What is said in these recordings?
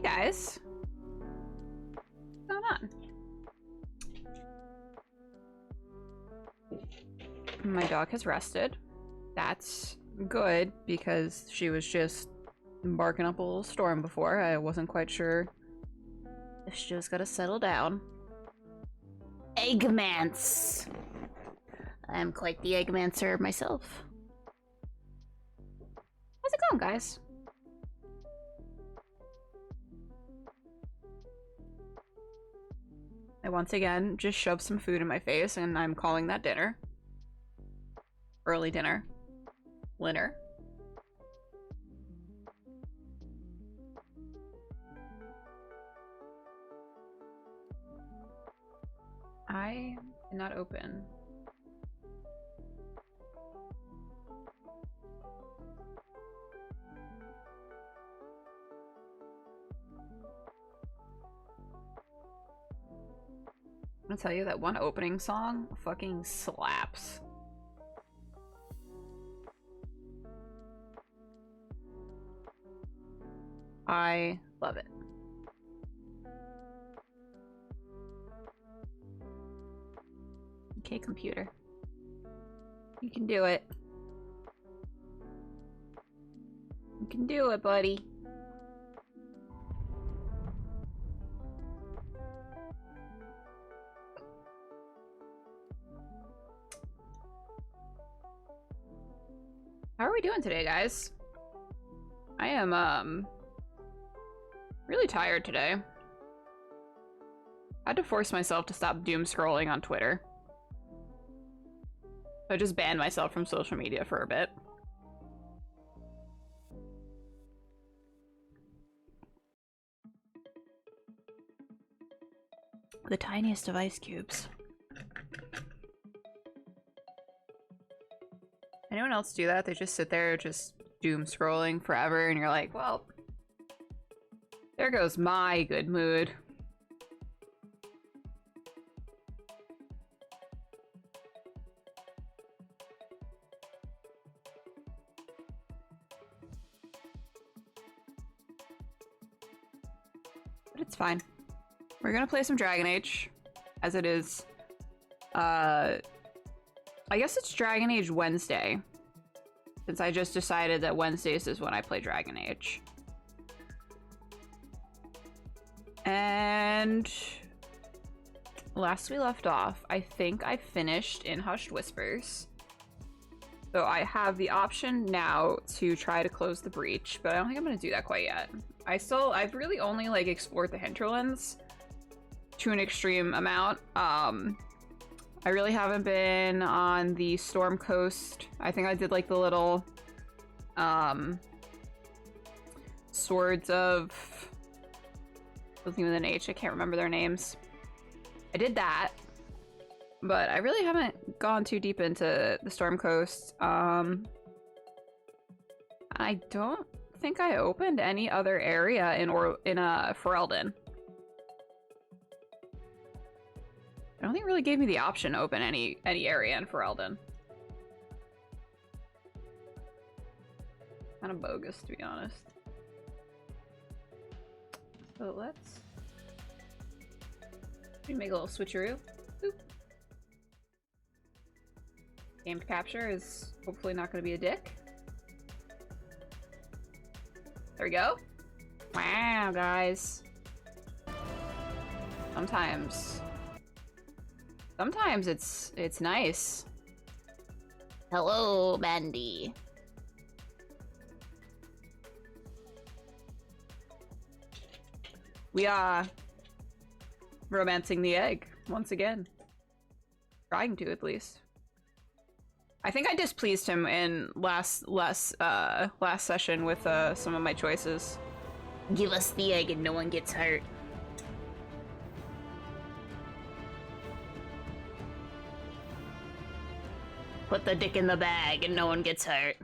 guys. What's going on? My dog has rested. That's good because she was just barking up a little storm before. I wasn't quite sure if she was gonna settle down. Eggmance! I'm quite the eggmancer myself. How's it going, guys? I once again just shoved some food in my face and I'm calling that dinner. Early dinner. Linner. I did not open. I'm gonna tell you that one opening song fucking slaps. I love it. Okay, computer. You can do it. You can do it, buddy. How are we doing today, guys? I am, really tired today. I had to force myself to stop doom scrolling on Twitter. I just banned myself from social media for a bit. The tiniest of ice cubes. Anyone else do that? They just sit there just doom scrolling forever and you're like, well, there goes my good mood. But it's fine. We're gonna play some Dragon Age, as it is, I guess it's Dragon Age Wednesday, since I just decided that Wednesdays is when I play Dragon Age. And last we left off, I think I finished in Hushed Whispers. So I have the option now to try to close the breach, but I don't think I'm gonna do that quite yet. I've really only like explored the hinterlands to an extreme amount. I really haven't been on the Storm Coast. I think I did like the little Swords of something with an H. I can't remember their names. I did that, but I really haven't gone too deep into the Storm Coast. I don't think I opened any other area in Ferelden. I don't think it really gave me the option to open any area in Ferelden. Kind of bogus, to be honest. So let's make a little switcheroo. Boop. Game capture is hopefully not going to be a dick. There we go. Wow, guys. Sometimes it's nice. Hello, Mandy. We are romancing the egg once again. Trying to, at least. I think I displeased him in last session with some of my choices. Give us the egg and no one gets hurt. Put the dick in the bag and no one gets hurt.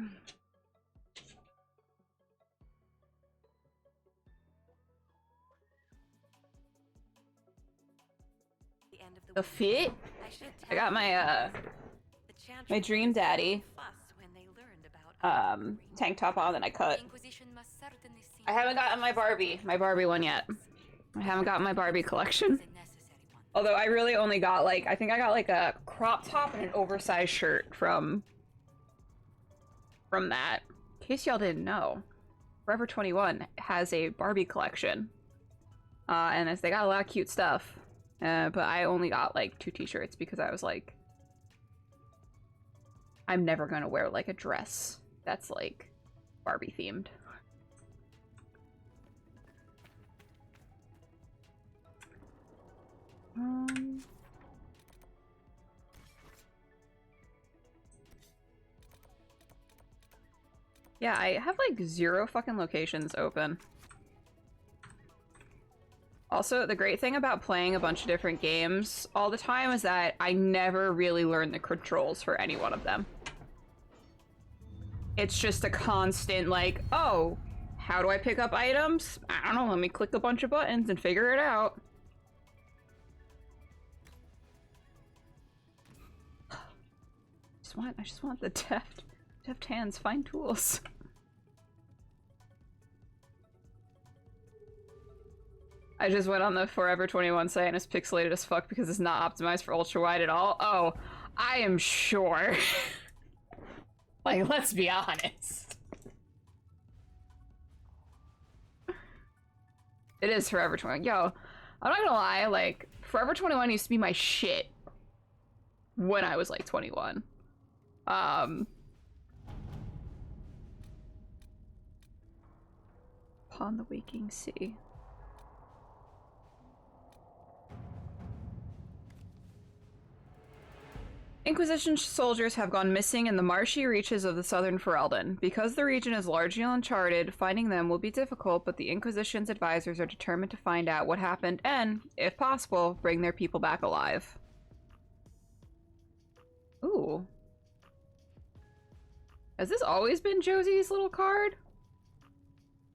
The fit? I got my my dream daddy. tank top on, then I cut. I haven't gotten my Barbie one yet. I haven't gotten my Barbie collection. Although I really only got like, I think I got like a crop top and an oversized shirt from that. In case y'all didn't know, Forever 21 has a Barbie collection. And they got a lot of cute stuff. But I only got like 2 t-shirts because I was like, I'm never gonna wear like a dress that's like Barbie themed. Yeah, I have like 0 fucking locations open. Also, the great thing about playing a bunch of different games all the time is that I never really learn the controls for any one of them. It's just a constant like, oh, how do I pick up items? I don't know, let me click a bunch of buttons and figure it out. I just want the deft hands, fine tools. I just went on the Forever 21 site and it's pixelated as fuck because it's not optimized for ultra wide at all. Oh, I am sure. Like, let's be honest. It is Forever 21. Yo, I'm not gonna lie, like, Forever 21 used to be my shit when I was like 21. Upon the waking sea. Inquisition soldiers have gone missing in the marshy reaches of the southern Ferelden. Because the region is largely uncharted, finding them will be difficult, but the Inquisition's advisors are determined to find out what happened and, if possible, bring their people back alive. Ooh. Has this always been Josie's little card?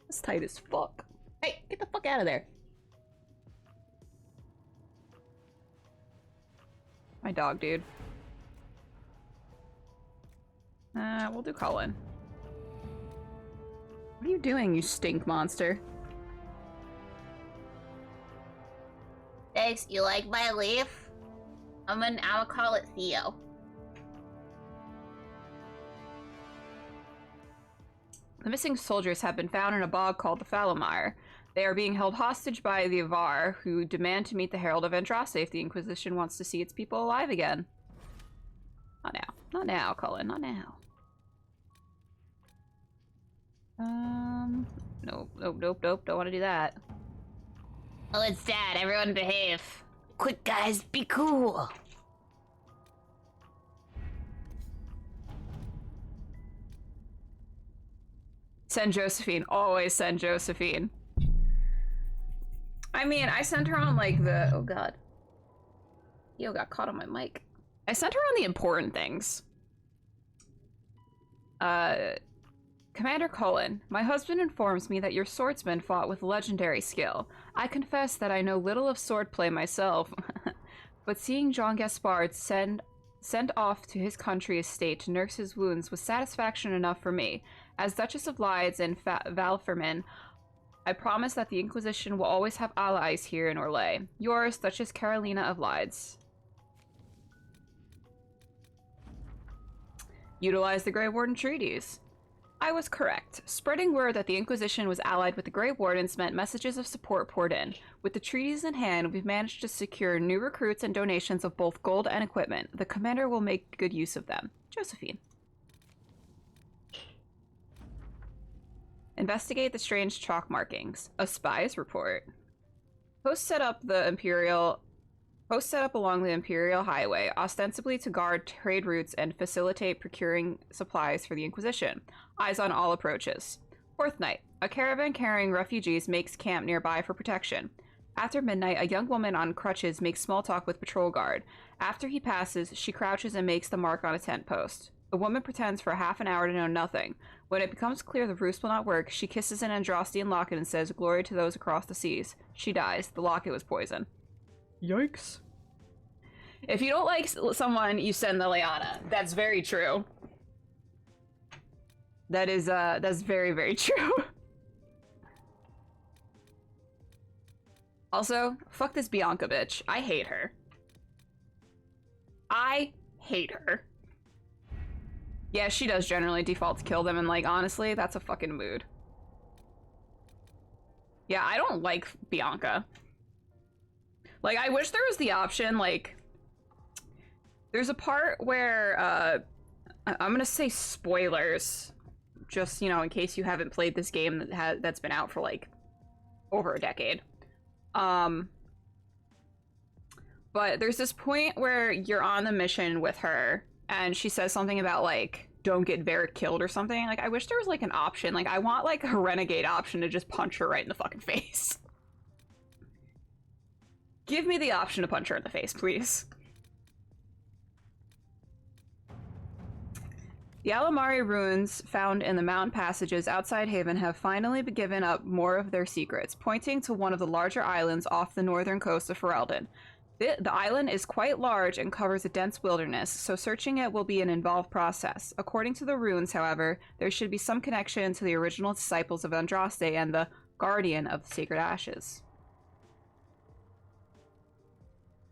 That's tight as fuck. Hey, get the fuck out of there. My dog, dude. We'll do Cullen. What are you doing, you stink monster? Thanks, you like my leaf? I'll call it Theo. The missing soldiers have been found in a bog called the Fallow. They are being held hostage by the Avar, who demand to meet the Herald of Andraste if the Inquisition wants to see its people alive again. Not now. Not now, Cullen. Not now. Nope. Don't want to do that. Oh, it's Dad. Everyone behave. Quick, guys. Be cool. Send Josephine. Always send Josephine. I mean, I sent her on, like, the... Oh, God. Yo, got caught on my mic. I sent her on the important things. Commander Cullen, my husband informs me that your swordsman fought with legendary skill. I confess that I know little of swordplay myself, but seeing Jean Gaspard sent off to his country estate to nurse his wounds was satisfaction enough for me. As Duchess of Lydes and Valfermin, I promise that the Inquisition will always have allies here in Orlais. Yours, Duchess Carolina of Lydes. Utilize the Grey Warden treaties. I was correct. Spreading word that the Inquisition was allied with the Grey Wardens meant messages of support poured in. With the treaties in hand, we've managed to secure new recruits and donations of both gold and equipment. The commander will make good use of them. Josephine. Investigate the strange chalk markings. A spy's report. Posts set up along the Imperial Highway, ostensibly to guard trade routes and facilitate procuring supplies for the Inquisition. Eyes on all approaches. Fourth night. A caravan carrying refugees makes camp nearby for protection. After midnight, a young woman on crutches makes small talk with patrol guard. After he passes, she crouches and makes the mark on a tent post. The woman pretends for half an hour to know nothing. When it becomes clear the ruse will not work, she kisses an Andrastian locket and says, "Glory to those across the seas." She dies. The locket was poison. Yikes. If you don't like someone, you send the Liana. That's very true. That's very, very true. Also, fuck this Bianca bitch. I hate her. I hate her. Yeah, she does generally default to kill them, and like, honestly, that's a fucking mood. Yeah, I don't like Bianca. Like, I wish there was the option, like, there's a part where, I'm gonna say spoilers, just, you know, in case you haven't played this game that's been out for, like, over a decade. But there's this point where you're on the mission with her, and she says something about, like, don't get Varric killed or something. Like, I wish there was, like, an option. Like, I want, like, a renegade option to just punch her right in the fucking face. Give me the option to punch her in the face, please. The Alamari ruins found in the mountain passages outside Haven have finally given up more of their secrets, pointing to one of the larger islands off the northern coast of Ferelden. The island is quite large and covers a dense wilderness, so searching it will be an involved process. According to the runes, however, there should be some connection to the original disciples of Andraste and the guardian of the Sacred Ashes.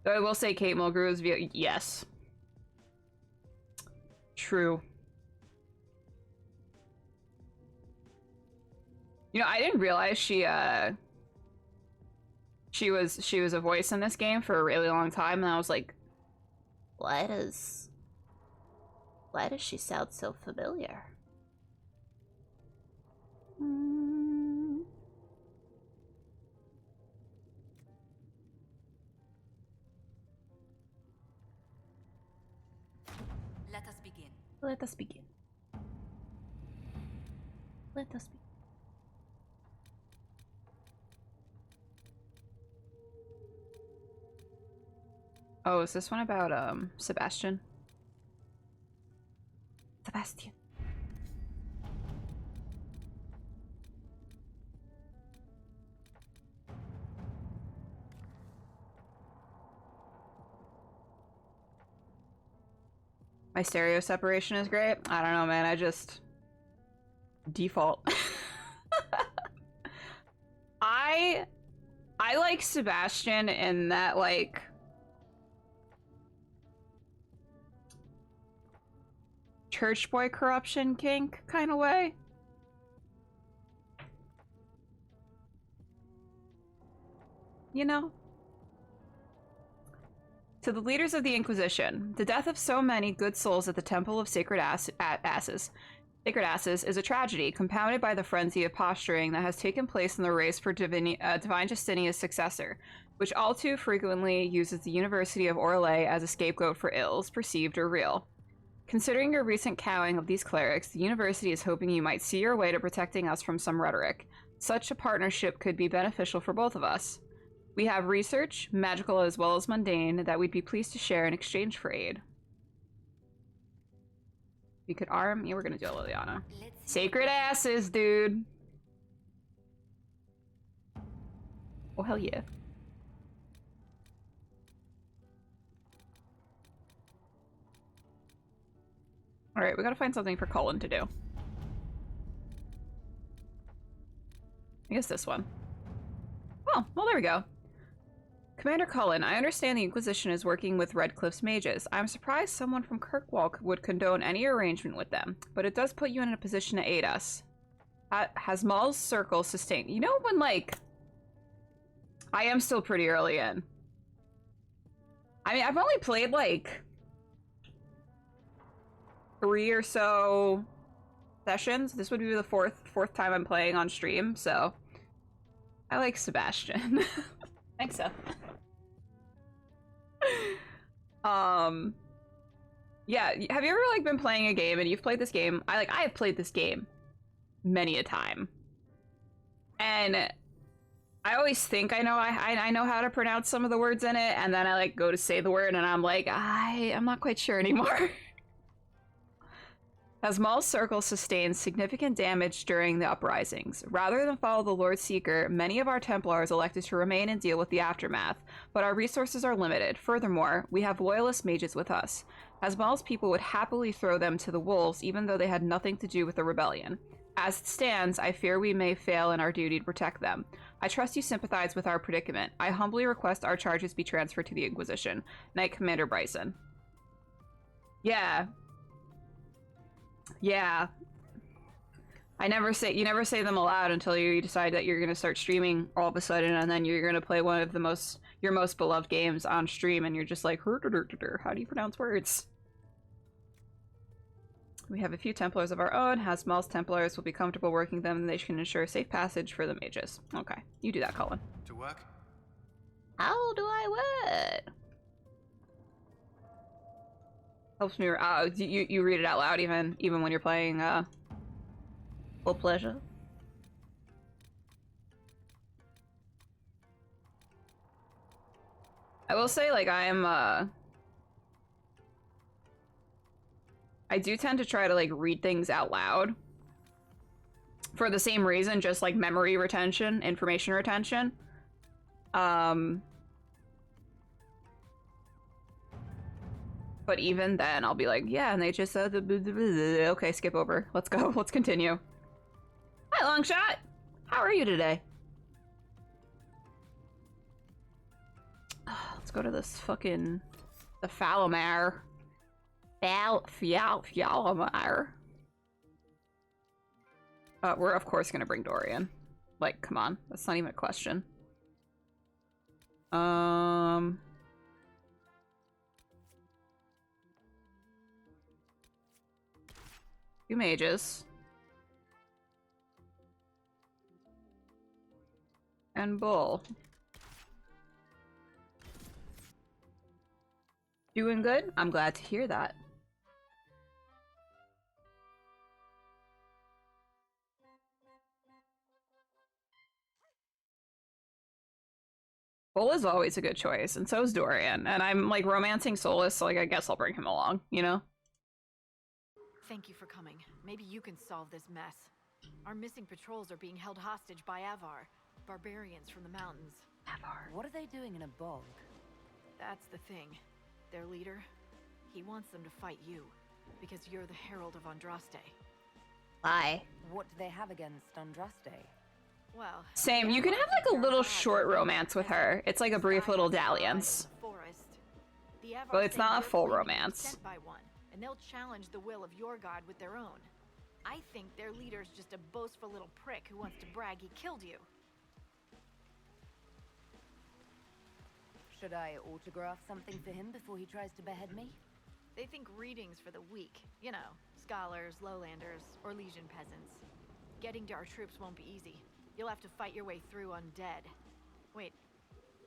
Though I will say Kate Mulgrew's view, yes. True. You know, I didn't realize she was a voice in this game for a really long time, and I was like, Why does she sound so familiar? Let us begin. let us begin. Let us begin. Oh, is this one about, Sebastian? Sebastian. My stereo separation is great. I don't know, man. I just... default. I like Sebastian in that, like... church boy corruption kink kind of way. You know? To the leaders of the Inquisition, the death of so many good souls at the Temple of Sacred Asses is a tragedy, compounded by the frenzy of posturing that has taken place in the race for Divine Justinia's successor, which all too frequently uses the University of Orlais as a scapegoat for ills, perceived or real. Considering your recent cowing of these clerics, the University is hoping you might see your way to protecting us from some rhetoric. Such a partnership could be beneficial for both of us. We have research, magical as well as mundane, that we'd be pleased to share in exchange for aid. We could arm... yeah, we're gonna do a Liliana. Sacred Asses, dude! Oh, hell yeah. Alright, we gotta find something for Cullen to do. I guess this one. Oh, well, there we go. Commander Cullen, I understand the Inquisition is working with Redcliffe's mages. I'm surprised someone from Kirkwall would condone any arrangement with them, but it does put you in a position to aid us. Has Maul's circle sustained? You know when, like... I am still pretty early in. I mean, I've only played, like... 3 or so sessions. This would be the fourth time I'm playing on stream, so... I like Sebastian. Thanks, so. Yeah, have you ever, like, been playing a game and you've played this game? I have played this game many a time. And I always think I know how to pronounce some of the words in it, and then I, like, go to say the word and I'm like, I'm not quite sure anymore. Hasmal's circle sustains significant damage during the uprisings. Rather than follow the Lord Seeker, many of our Templars elected to remain and deal with the aftermath, but our resources are limited. Furthermore, we have loyalist mages with us. Hasmal's people would happily throw them to the wolves, even though they had nothing to do with the rebellion. As it stands, I fear we may fail in our duty to protect them. I trust you sympathize with our predicament. I humbly request our charges be transferred to the Inquisition. Knight Commander Bryson. Yeah. Yeah. You never say them aloud until you decide that you're gonna start streaming all of a sudden, and then you're gonna play one of your most beloved games on stream, and you're just like, how do you pronounce words? We have a few Templars of our own. Hasmal's Templars will be comfortable working them, and they can ensure safe passage for the mages. Okay, you do that, Colin. To work? How do I work? Helps me. You read it out loud even when you're playing. Full pleasure. I will say, like, I do tend to try to like read things out loud for the same reason, just like memory retention, information retention. But even then, I'll be like, yeah, and they just said, okay, skip over. Let's go. Let's continue. Hi, Longshot. How are you today? Let's go to this fucking the Fallow. We're of course gonna bring Dorian. Like, come on, that's not even a question. Two mages. And Bull. Doing good? I'm glad to hear that. Bull is always a good choice, and so is Dorian. And I'm like romancing Solas, so like I guess I'll bring him along, you know? Thank you for coming. Maybe you can solve this mess. Our missing patrols are being held hostage by Avar, barbarians from the mountains. Avar. What are they doing in a bog? That's the thing. Their leader, he wants them to fight you, because you're the Herald of Andraste. Why? What do they have against Andraste? Well, Same. You can have like a little short romance with her. It's like a brief little dalliance. But it's not a full romance. And they'll challenge the will of your god with their own. I think their leader's just a boastful little prick who wants to brag he killed you. Should I autograph something for him before he tries to behead me? They think readings for the weak. You know, scholars, lowlanders, or legion peasants. Getting to our troops won't be easy. You'll have to fight your way through undead. Wait,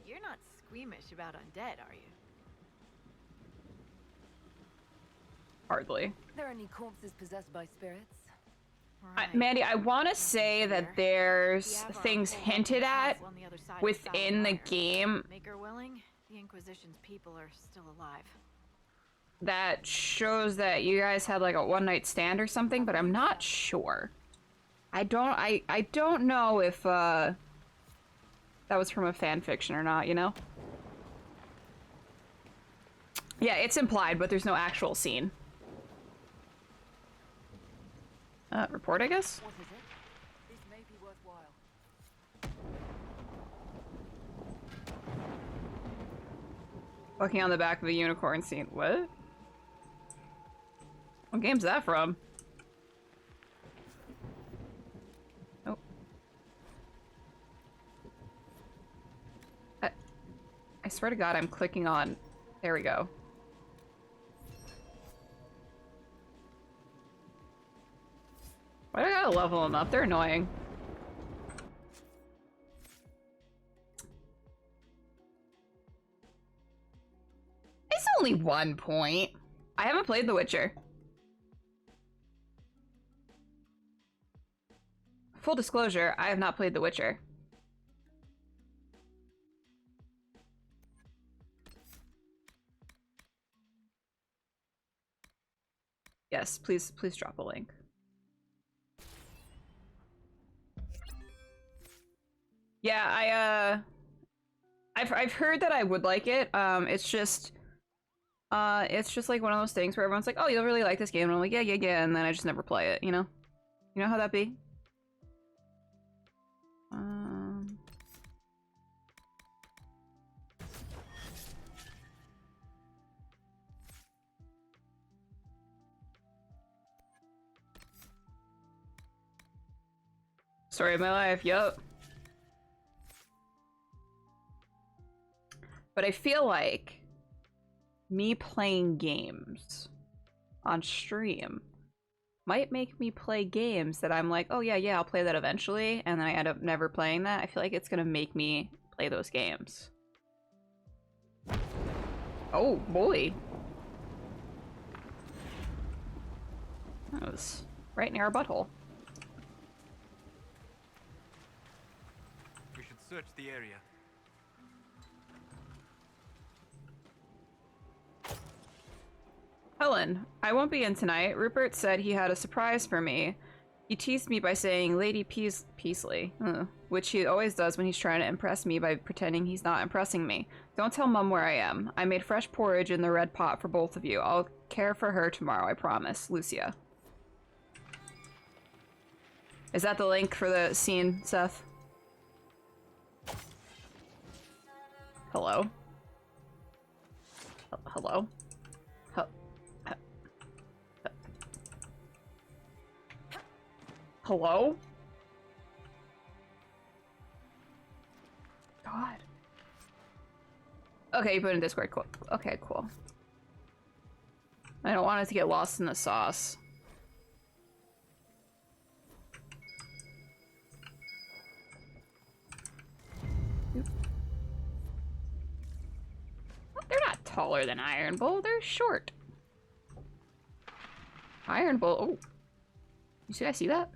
you're not squeamish about undead, are you? Hardly. There are any corpses possessed by spirits? Right. Mandy, I want to say that there's things hinted at within the game Make her willing, the Inquisition's people are still alive. that shows that you guys had like a one-night stand or something, but I'm not sure. I don't know if that was from a fan fiction or not, you know? Yeah, it's implied, but there's no actual scene. Report, I guess? What is it? This may be worthwhile. Walking on the back of a unicorn scene. What? What game's that from? Oh. I swear to God, I'm clicking on... There we go. Why do I gotta level them up? They're annoying. It's only 1 point. I haven't played The Witcher. Full disclosure, I have not played The Witcher. Yes, please drop a link. Yeah, I've heard that I would like it. It's just like one of those things where everyone's like, "Oh, you'll really like this game," and I'm like, "Yeah, yeah, yeah," and then I just never play it. You know how that be? Story of my life, yup. But I feel like me playing games on stream might make me play games that I'm like, oh yeah, I'll play that eventually, and then I end up never playing that. I feel like it's gonna make me play those games. Oh boy. That was right near our butthole. We should search the area. Helen, I won't be in tonight. Rupert said he had a surprise for me. He teased me by saying Lady Peasley, which he always does when he's trying to impress me by pretending he's not impressing me. Don't tell Mum where I am. I made fresh porridge in the red pot for both of you. I'll care for her tomorrow, I promise. Lucia. Is that the link for the scene, Seth? Hello? Hello? Hello? God. Okay, you put in Discord. Cool. Okay, cool. I don't want it to get lost in the sauce. They're not taller than Iron Bull. They're short. Iron Bull. Oh. You guys see that?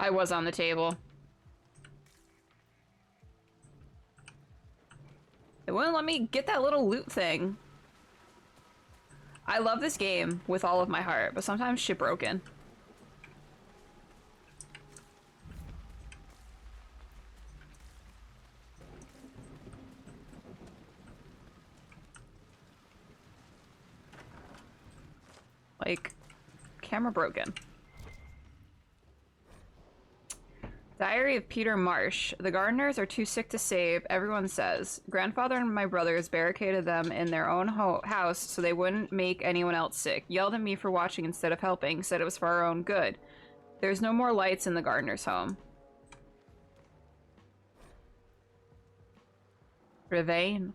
I was on the table. It wouldn't let me get that little loot thing. I love this game with all of my heart, but sometimes shit broken. Like, camera broken. Diary of Peter Marsh. The gardeners are too sick to save, everyone says. Grandfather and my brothers barricaded them in their own house so they wouldn't make anyone else sick. Yelled at me for watching instead of helping, said it was for our own good. There's no more lights in the gardener's home. Rivain.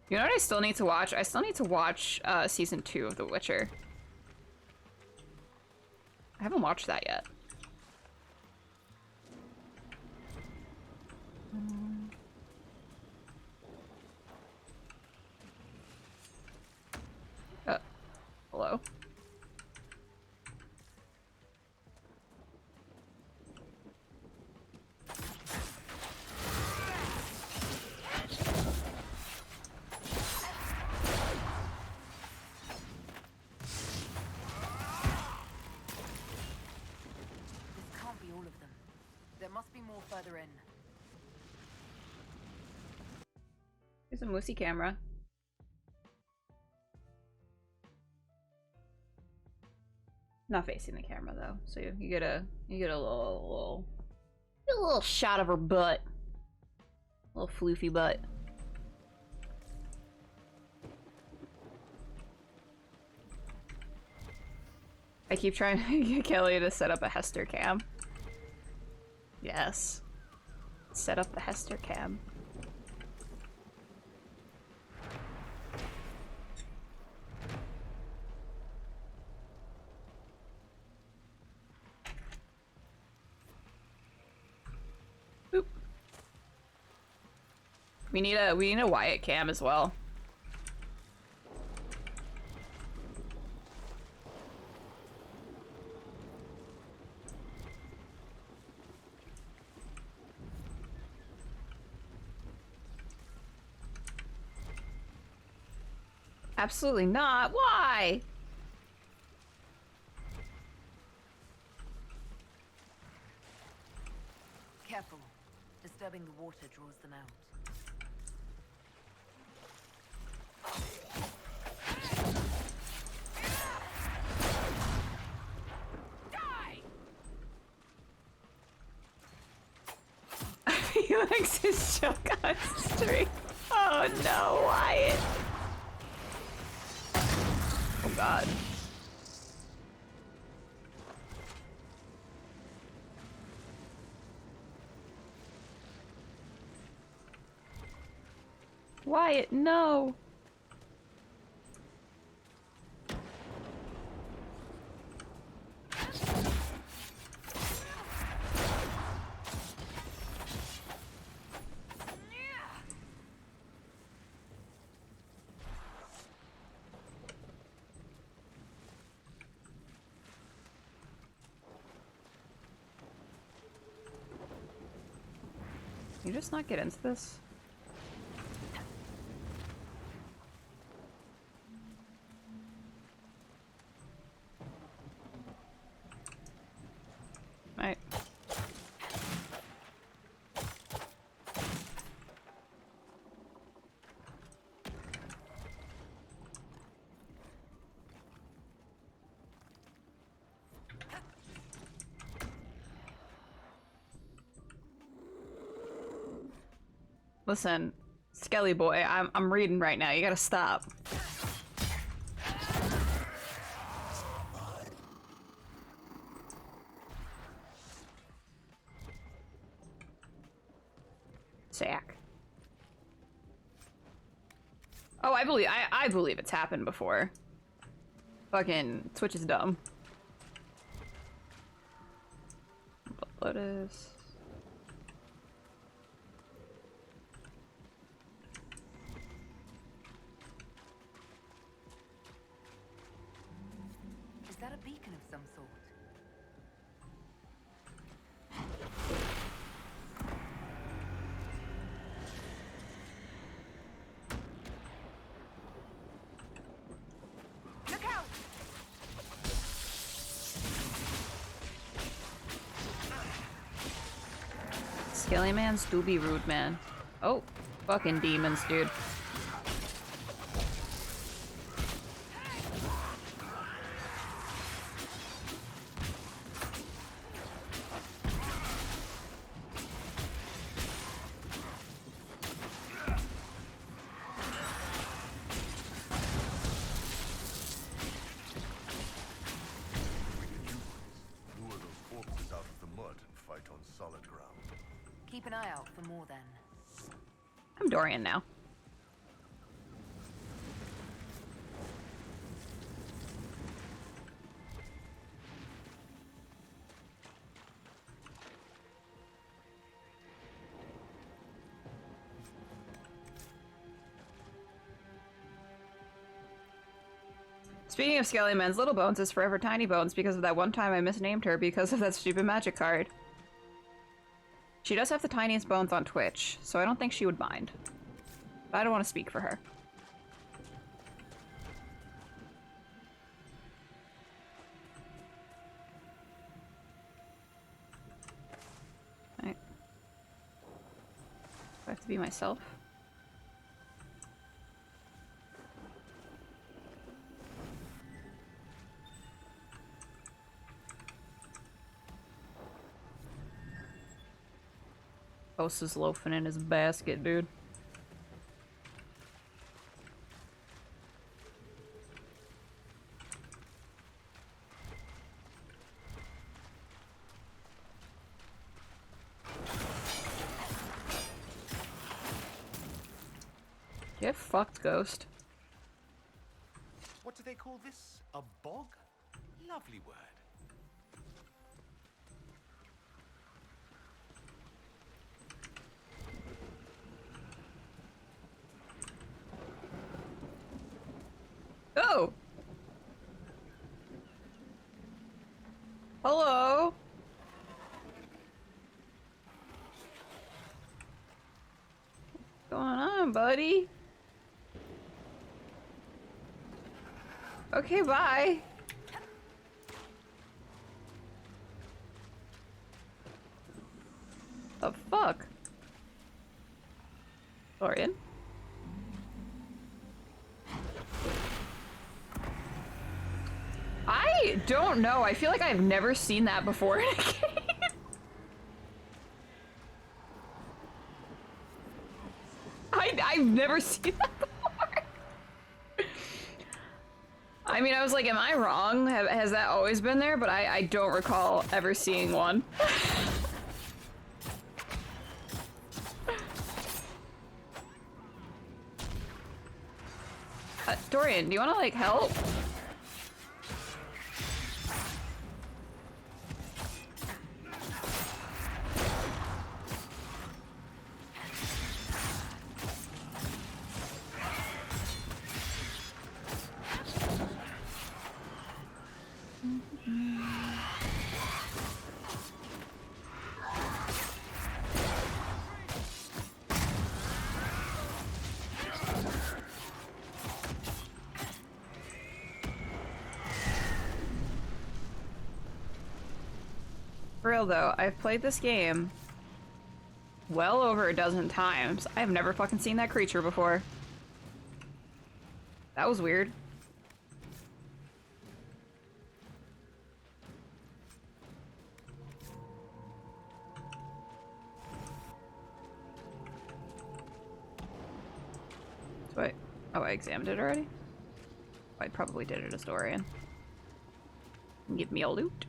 You know what I still need to watch? I still need to watch season 2 of The Witcher. I haven't watched that yet. Hello? Further in. There's a moosey camera. Not facing the camera though, so you get a little shot of her butt, little floofy butt. I keep trying to get Kelly to set up a Hester cam. Yes. Set up the Hester cam. Oop. We need a Wyatt cam as well. Absolutely not. Why? Careful. Disturbing the water draws them out. Felix is choke on stream. Oh no, Wyatt. Oh god. Wyatt, no. Can you just not get into this? Right. Listen, Skelly boy, I'm reading right now. You gotta stop. Sack. Oh, I believe it's happened before. Fucking Twitch is dumb. Lettuce. Is that a beacon of some sort? Look out! Skelly mans do be rude, man. Oh, fucking demons, dude. Lure those corpses out of the mud and fight on solid ground. Keep an eye out for more then. I'm Dorian now. Speaking of Skelly Man's, Little Bones is forever Tiny Bones because of that one time I misnamed her because of that stupid magic card. She does have the tiniest bones on Twitch, so I don't think she would mind. But I don't want to speak for her. Right. Do I have to be myself? Ghost is loafing in his basket, dude. Get fucked, Ghost. What do they call this? A bog? Lovely word. Oh! Hello? What's going on, buddy? Okay, bye. The fuck? Dorian? I don't know. I feel like I've never seen that before in a game. I've never seen that before. I mean, I was like, am I wrong? Has that always been there? But I don't recall ever seeing one. Dorian, do you want to, like, help? For real though, I've played this game well over a dozen times. I've never fucking seen that creature before. That was weird. Wait. Oh, I examined it already? I probably did it as Dorian. Give me a loot.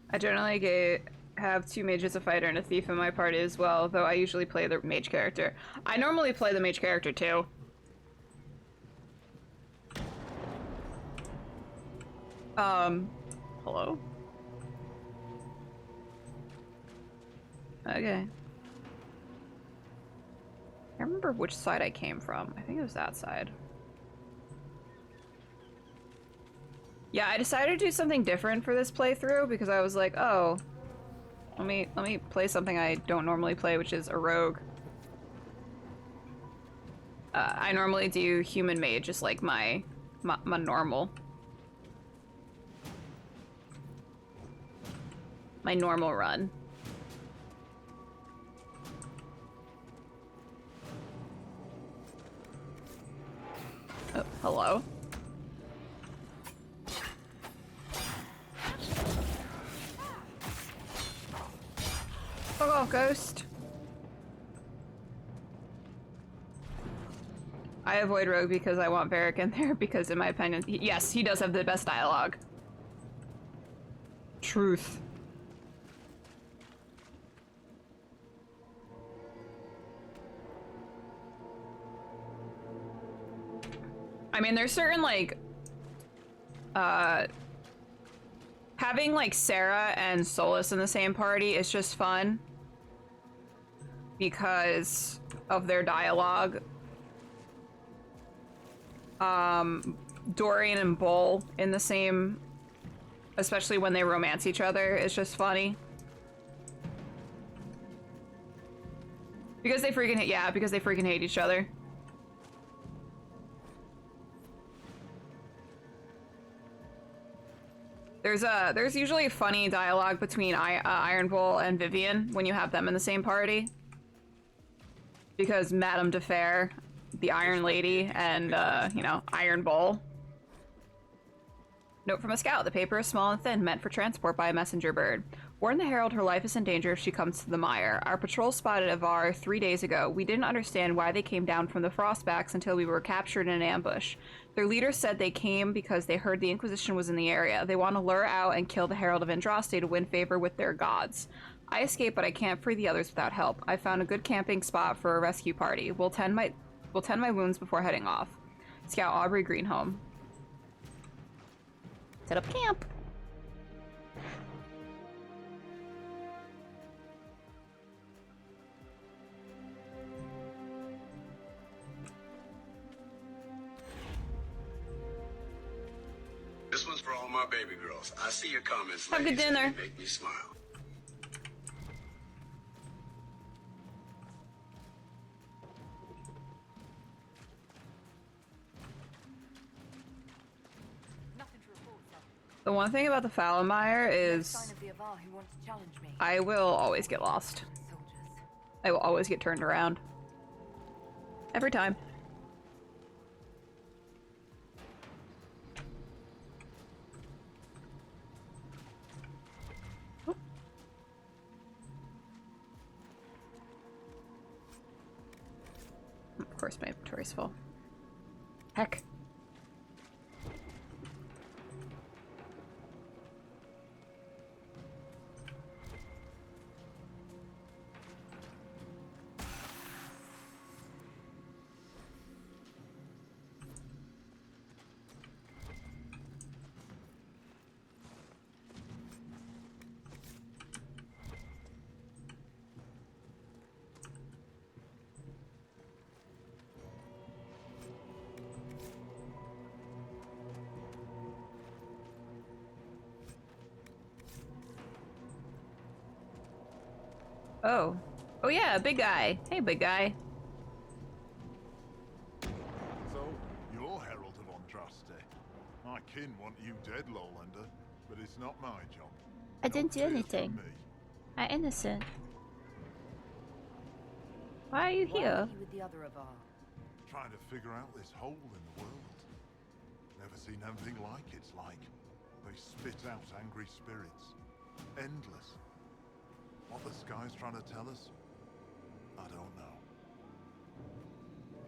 I generally have two mages, a fighter, and a thief in my party as well, though I usually play the mage character. I normally play the mage character too. Hello? Okay. I can't remember which side I came from. I think it was that side. Yeah, I decided to do something different for this playthrough because I was like, oh, let me play something I don't normally play, which is a rogue. I normally do human mage, just like my normal. My normal run. Oh, hello. Fuck off, ghost. I avoid rogue because I want Varric in there because in my opinion, yes, he does have the best dialogue. Truth. I mean, there's certain, like, having, like, Sarah and Solas in the same party is just fun because of their dialogue. Dorian and Bull in the same, especially when they romance each other, is just funny. Because they freaking hate, yeah, because they freaking hate each other. There's usually funny dialogue between Iron Bull and Vivian when you have them in the same party. Because Madame de Fer, the Iron Lady, and, you know, Iron Bull. Note from a scout. The paper is small and thin, meant for transport by a messenger bird. Warn the Herald her life is in danger if she comes to the Mire. Our patrol spotted Avar 3 days ago. We didn't understand why they came down from the Frostbacks until we were captured in an ambush. Their leader said they came because they heard the Inquisition was in the area. They want to lure out and kill the Herald of Andraste to win favor with their gods. I escaped, but I can't free the others without help. I found a good camping spot for a rescue party. We'll tend my wounds before heading off. Scout Aubrey Greenholm. Set up camp. my baby girls. I see your comments. Have a good ladies, and dinner. they make me smile. Nothing to report, sir. The one thing about the Fallow No is sign of the Avar who want to challenge me. I will always get lost. Soldiers. I will always get turned around. Every time. Oh. Of course my inventory's full. Heck. Oh. Oh yeah, big guy. Hey, big guy. So, you're Herald of Andraste. My kin want you dead, Lowlander, but it's not my job. I didn't do No tears from anything. me. I'm innocent. Why are you Why here? are you with the other Avar? Trying to figure out this hole in the world. Never seen anything like it's like. They spit out angry spirits. Endless. What the sky's trying to tell us? I don't know.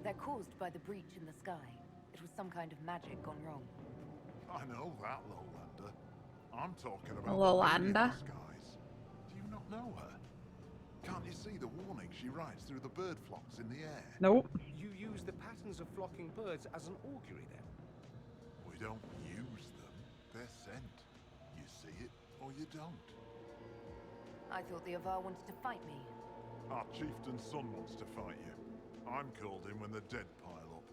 They're caused by the breach in the sky. It was some kind of magic gone wrong. I know that, Lowlander. I'm talking about Lowlander? the lady in the skies. Do you not know her? Can't you see the warning she writes through the bird flocks in the air? Nope. You use the patterns of flocking birds as an augury then? We don't use them. They're sent. You see it or you don't. I thought the Avar wanted to fight me. Our chieftain's son wants to fight you. I'm called in when the dead pile up.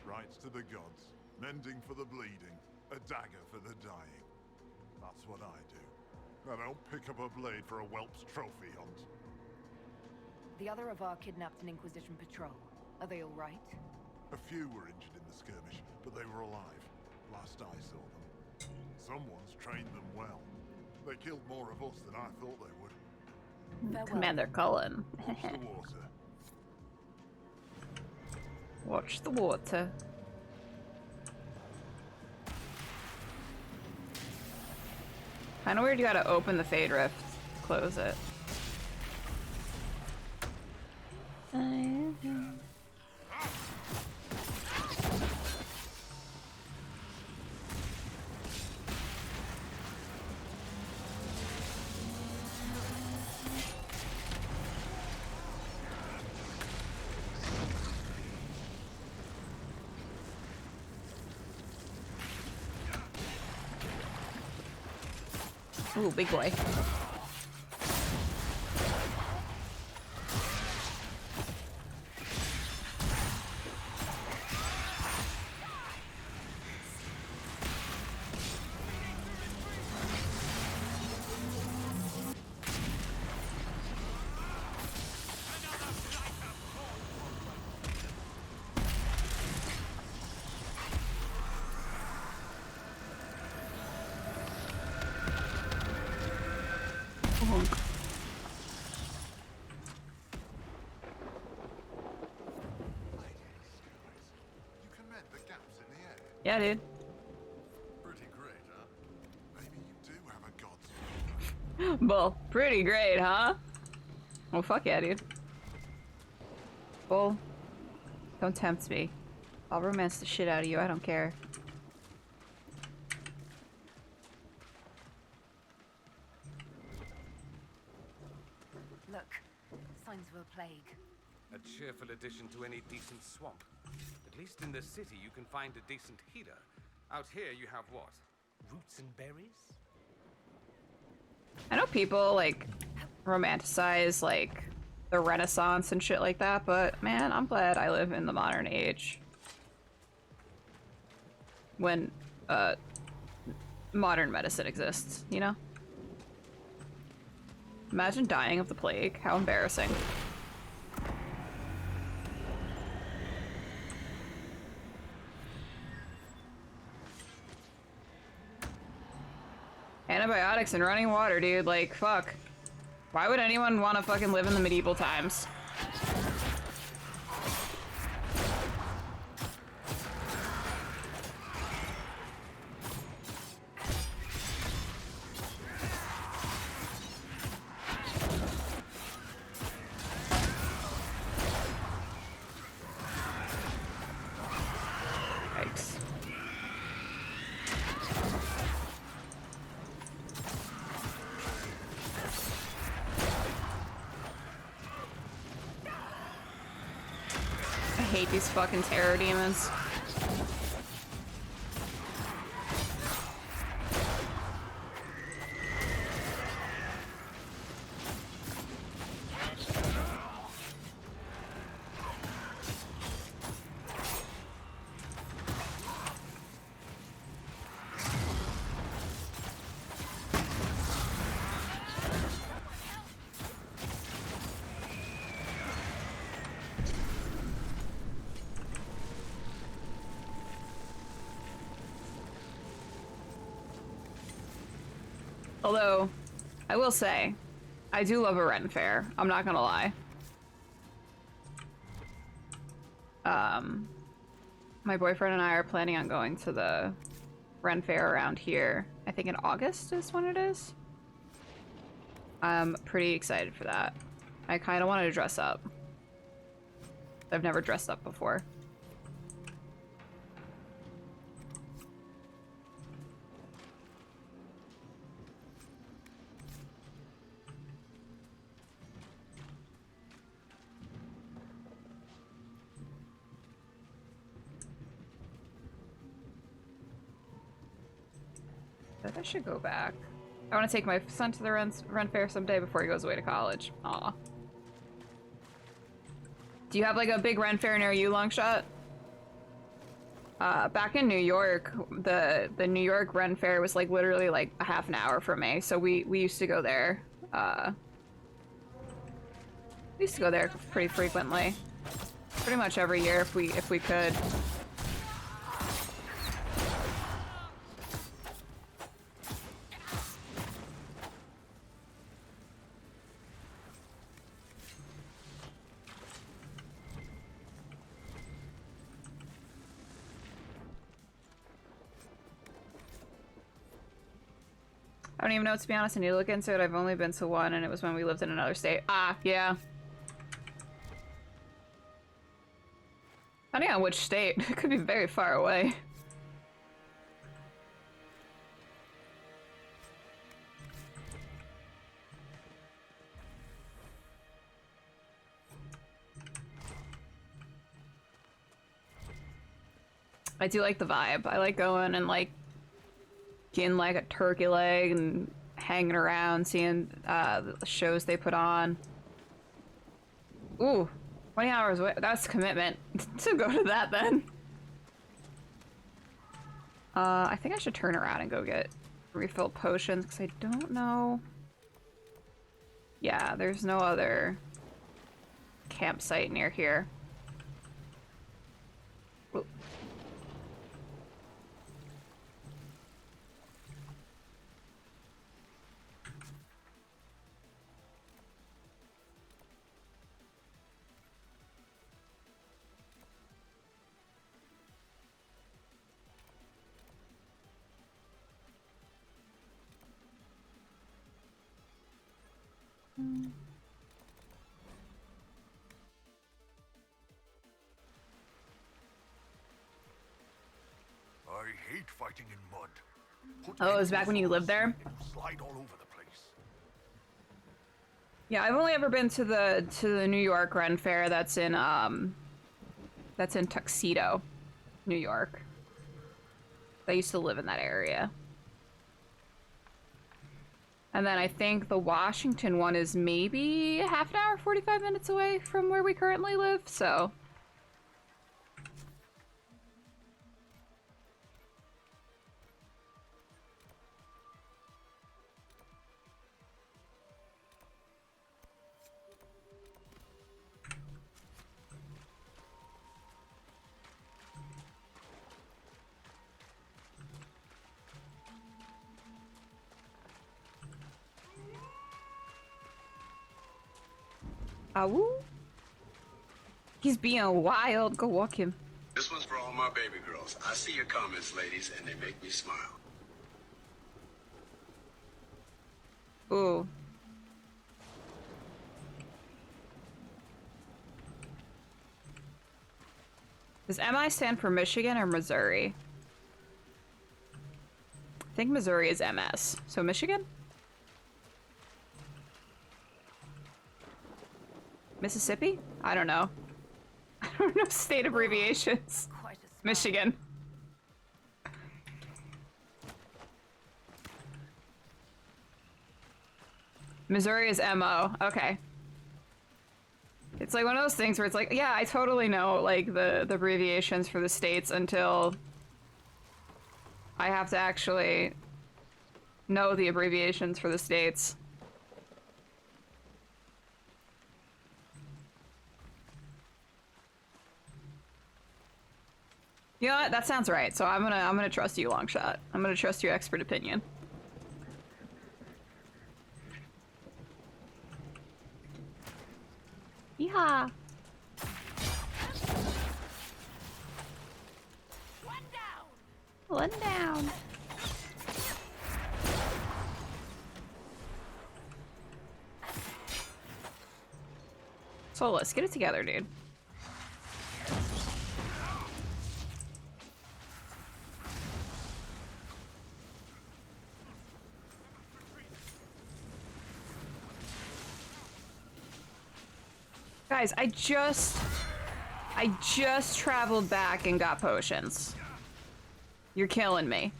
Rites to the gods. Mending for the bleeding. A dagger for the dying. That's what I do. I don't pick up a blade for a whelp's trophy hunt. The other Avar kidnapped an Inquisition patrol. Are they all right? A few were injured in the skirmish, but they were alive. Last I saw them. Someone's trained them well. They killed more of us than I thought they would. Farewell. Commander Cullen. Watch the water. Watch the water. Kinda weird you gotta open the Fade Rift to close it. Ooh, big boy. You can mend the gaps in the air. Yeah, dude. Pretty great, huh? Maybe you do have a god's Bull. Pretty great, huh? Oh, fuck yeah, dude. Bull. Don't tempt me. I'll romance the shit out of you, I don't care. Look, signs of a plague. A cheerful addition to any decent swamp. At least in the city you can find a decent healer. Out here you have what? Roots and berries? I know people, like, romanticize, like, the Renaissance and shit like that, but, man, I'm glad I live in the modern age. When, modern medicine exists, you know? Imagine dying of the plague. How embarrassing. Antibiotics and running water, dude. Like, fuck. Why would anyone want to fucking live in the medieval times? Yikes. I hate these fucking terror demons. Although, I will say, I do love a Ren fair. I'm not gonna lie. My boyfriend and I are planning on going to the Ren fair around here. I think in August is when it is. I'm pretty excited for that. I kind of wanted to dress up. I've never dressed up before. I should go back. I want to take my son to the Ren fair someday before he goes away to college. Aw. Do you have like a big Ren fair near you, Longshot? Back in New York, the New York Ren fair was like literally like a half an hour from me, so we used to go there. We used to go there pretty frequently, pretty much every year if we could. I don't even know, to be honest. I need to look into it. I've only been to one, and it was when we lived in another state. Ah, yeah. Depending on which state. It could be very far away. I do like the vibe. I like going and like getting like a turkey leg and hanging around, seeing the shows they put on. Ooh, 20 hours away. That's commitment to go to that then. I think I should turn around and go get refill potions because I don't know. Yeah, there's no other campsite near here. Ooh. I hate fighting in mud. Oh, it was back when you lived there? Slide all over the place. Yeah, I've only ever been to the New York Ren Fair that's in Tuxedo, New York. I used to live in that area. And then I think the Washington one is maybe half an hour, 45 minutes away from where we currently live, so. Awoo. He's being wild. Go walk him. This one's for all my baby girls. I see your comments, ladies, and they make me smile. Ooh. Does MI stand for Michigan or Missouri? I think Missouri is MS. So Michigan? Mississippi? I don't know. I don't know state abbreviations. Quite a smell. Michigan. Missouri is MO. Okay. It's like one of those things where it's like, yeah, I totally know like the abbreviations for the states until I have to actually know the abbreviations for the states. You know what? That sounds right. So I'm gonna trust you, Longshot. I'm gonna trust your expert opinion. Yeehaw! One down. Solas, get it together, dude. Guys, I just traveled back and got potions. You're killing me.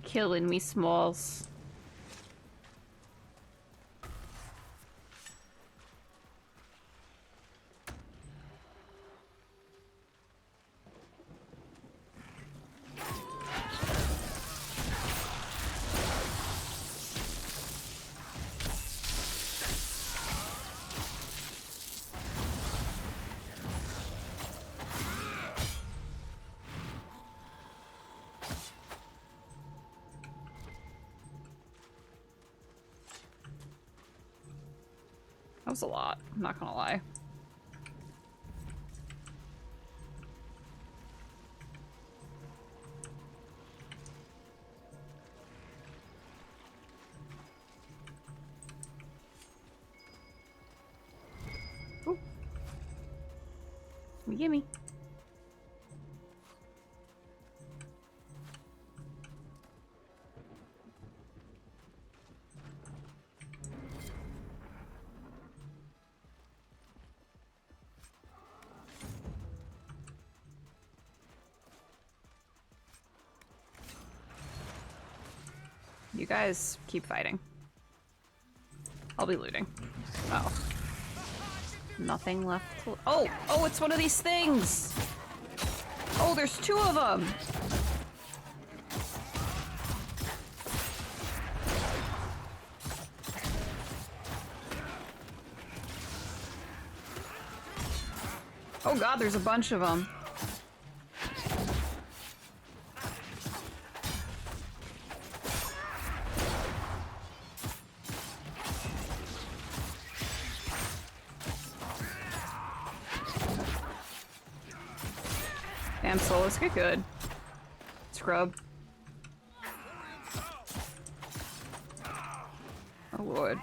Killing me, Smalls. That was a lot, I'm not gonna lie. Ooh. Gimme. You guys keep fighting. I'll be looting. Oh. Nothing left to... Oh! Oh, it's one of these things! Oh, there's two of them! Oh god, there's a bunch of them. Damn, Solas, get good. Scrub. Oh lord.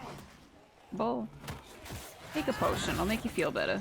Bull. Take a potion, I'll make you feel better.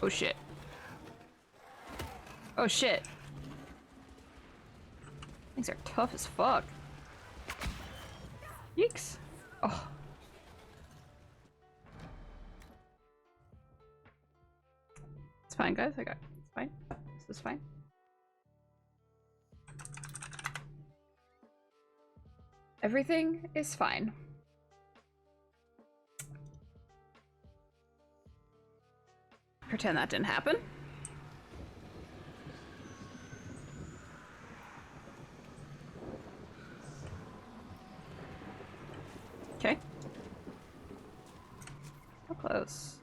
Oh shit. Oh shit. Things are tough as fuck. Yeeks. Oh. It's fine, guys. It's fine. This is fine. Everything is fine. Pretend that didn't happen. Okay. How close?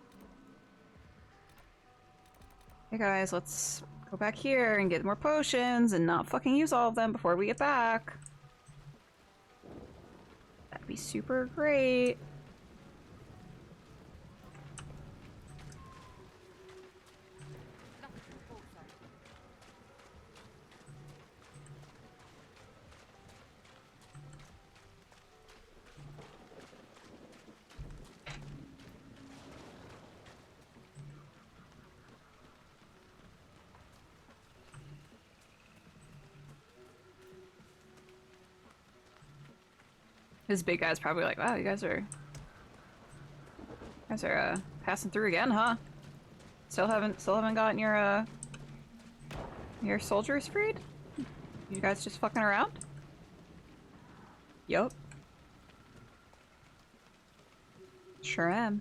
Hey guys, let's go back here and get more potions and not fucking use all of them before we get back. That'd be super great. This big guy's probably like, wow, you guys are passing through again, huh? Still haven't gotten your soldiers freed? You guys just fucking around? Yup. Sure am.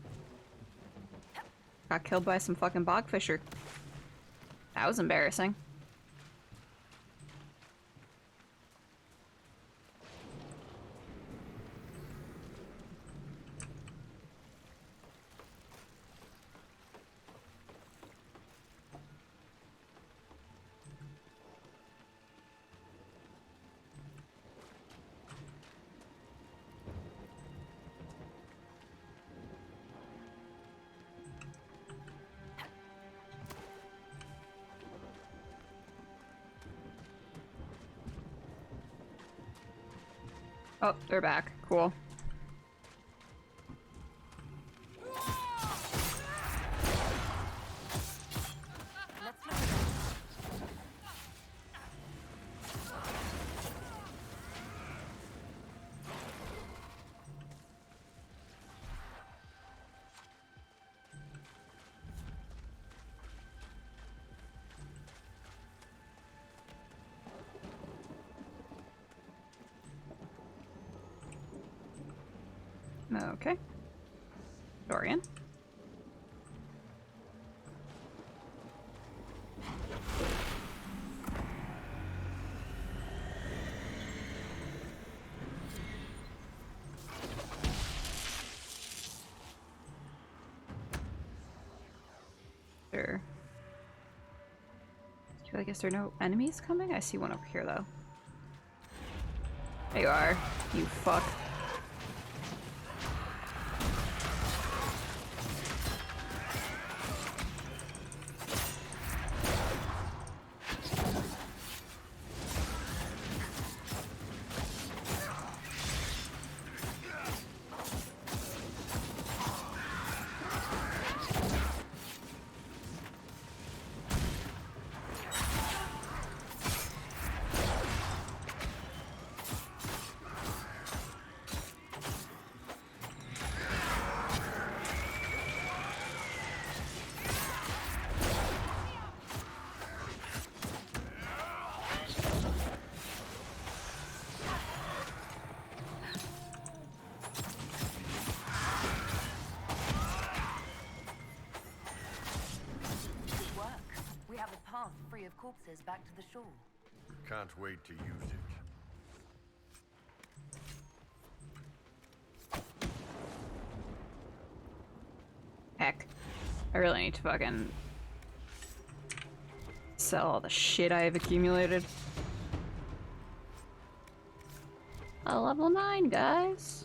Got killed by some fucking bogfisher. That was embarrassing. Oh, they're back. Cool. Okay. Dorian. Sure. I guess there are no enemies coming? I see one over here, though. There you are, you fuck. Free of corpses back to the shore. Can't wait to use it. Heck. I really need to fucking sell all the shit I have accumulated. A level 9, guys.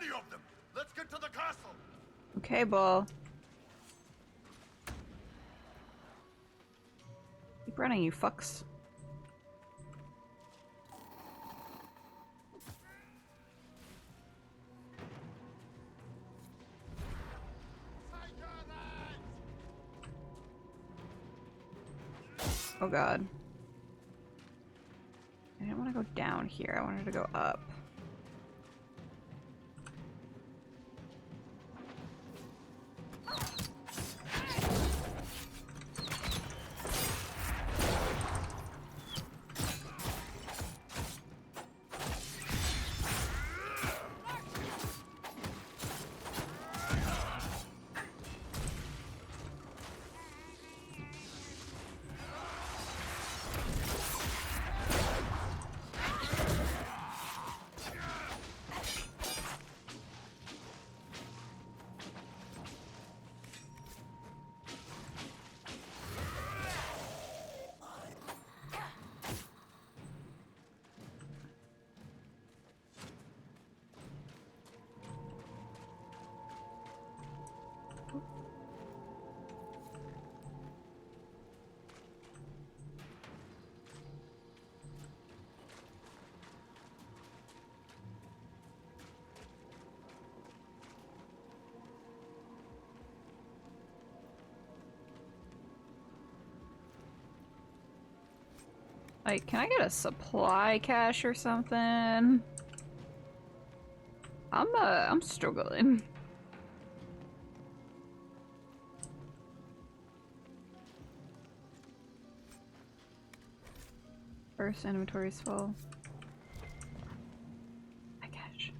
many of them. Let's get to the castle. Okay, Bull. Keep running, you fucks. Oh god. I didn't want to go down here, I wanted to go up. Like, can I get a supply cache or something? I'm struggling. First inventory's full. I catch.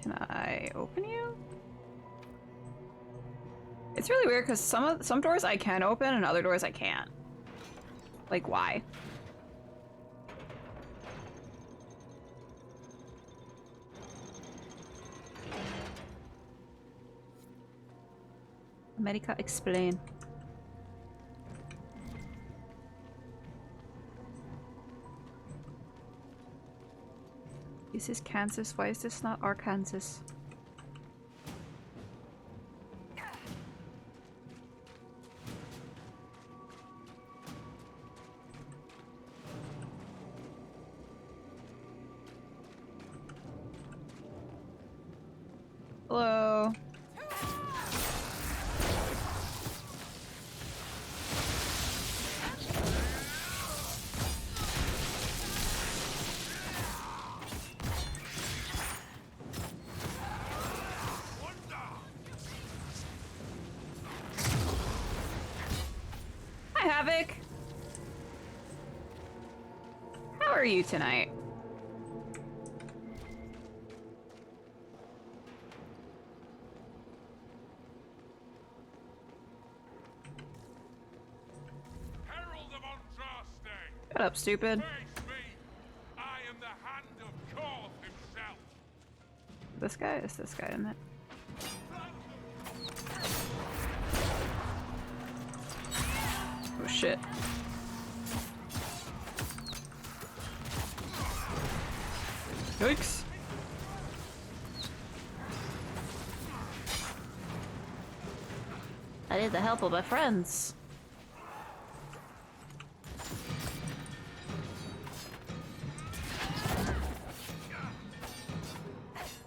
Can I open you? It's really weird because some doors I can open and other doors I can't. Like, why? Medica, explain. This is Kansas. Why is this not Arkansas? Hello. Hi, Havoc. How are you tonight? Shut up, stupid. I am the hand of Korth himself. This guy is this guy, isn't it? Oh shit. Yikes. I need the help of my friends.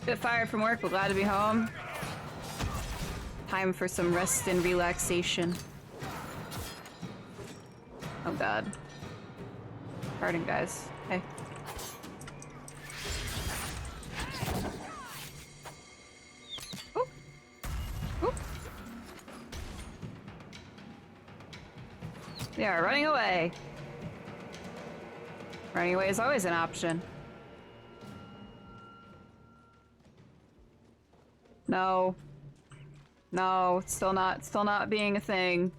Bit fired from work, but glad to be home. Time for some rest and relaxation. Oh god. Pardon, guys. Hey. Oop. Oop. They are running away. Running away is always an option. No. No, it's still not being a thing.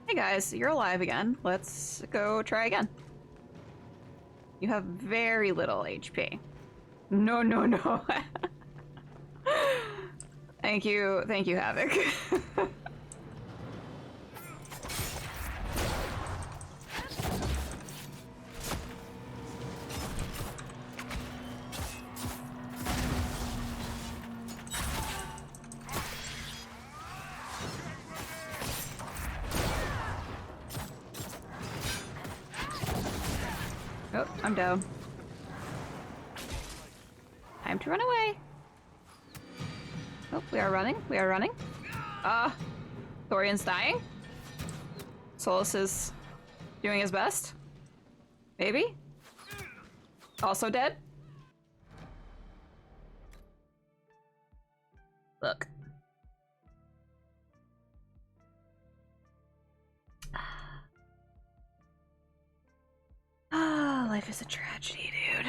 Hey guys, you're alive again. Let's go try again. You have very little HP. No, no, no. I Thank you, Havoc. Oh, I'm down. Time to run away. Oh, we are running. We are running. Thorian's dying. Solas is doing his best. Maybe? Also dead? Look. Ah, life is a tragedy, dude.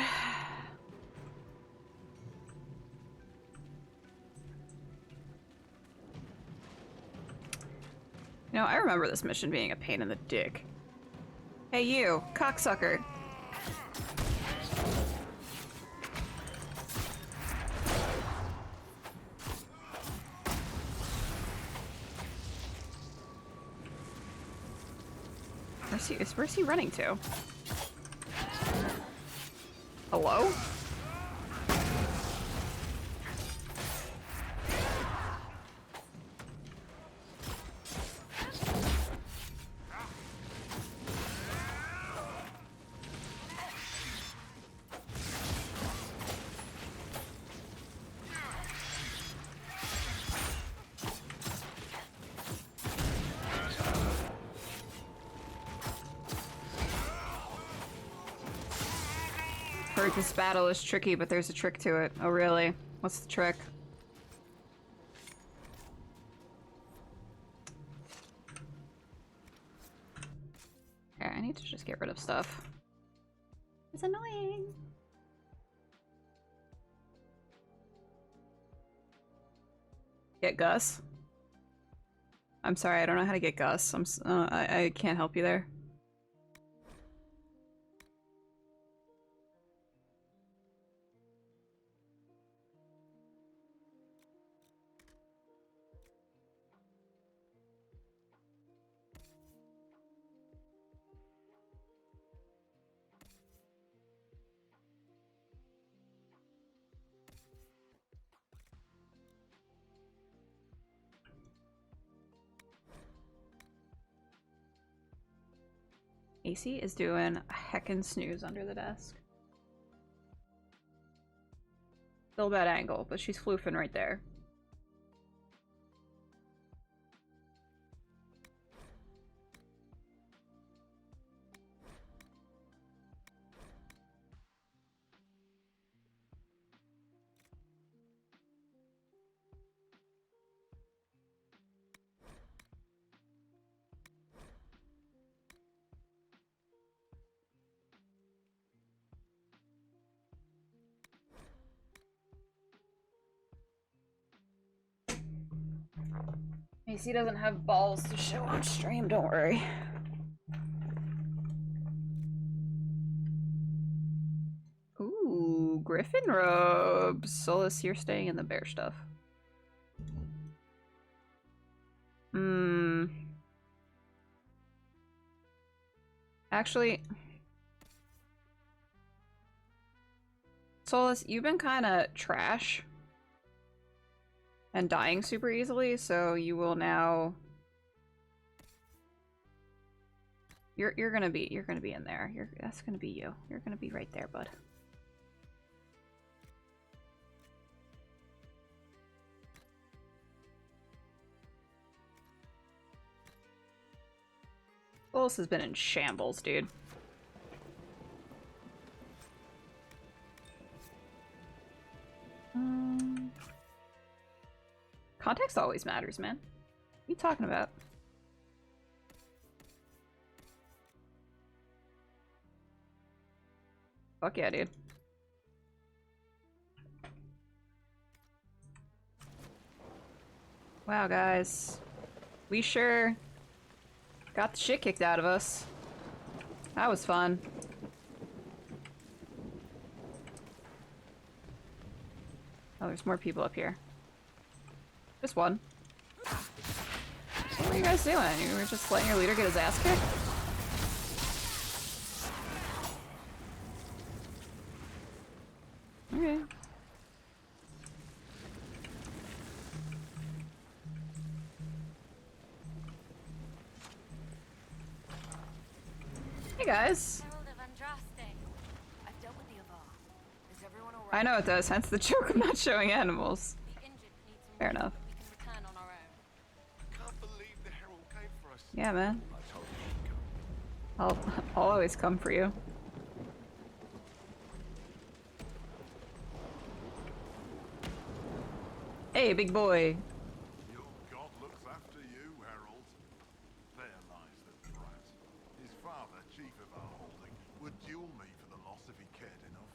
You know, I remember this mission being a pain in the dick. Hey you, cocksucker. Where's he running to? Hello? Heard this battle is tricky, but there's a trick to it. Oh, really? What's the trick? Okay, I need to just get rid of stuff. It's annoying. Get Gus? I'm sorry, I don't know how to get Gus. I can't help you there. AC is doing a heckin' snooze under the desk. Still a bad angle, but she's floofing right there. AC doesn't have balls to show on stream, don't worry. Ooh, Griffin robes. Solas, you're staying in the bear stuff. Actually, Solas, you've been kind of trash and dying super easily, so you will now. You're gonna be in there. That's gonna be you. You're gonna be right there, bud. Solas has been in shambles, dude. Context always matters, man. What are you talking about? Fuck yeah, dude. Wow, guys. We sure got the shit kicked out of us. That was fun. Oh, there's more people up here. Just one. What were you guys doing? You were just letting your leader get his ass kicked? Okay. Hey guys. I've dealt with the Avar. Is everyone alright? I know it does, hence the joke of not showing animals. Fair enough. Can't believe the Herald came for us. Yeah, man. I told you she'd come. I'll always come for you. Hey, big boy. Your god looks after you, Herald. There lies the brat. His father, chief of our holding, would duel me for the loss if he cared enough.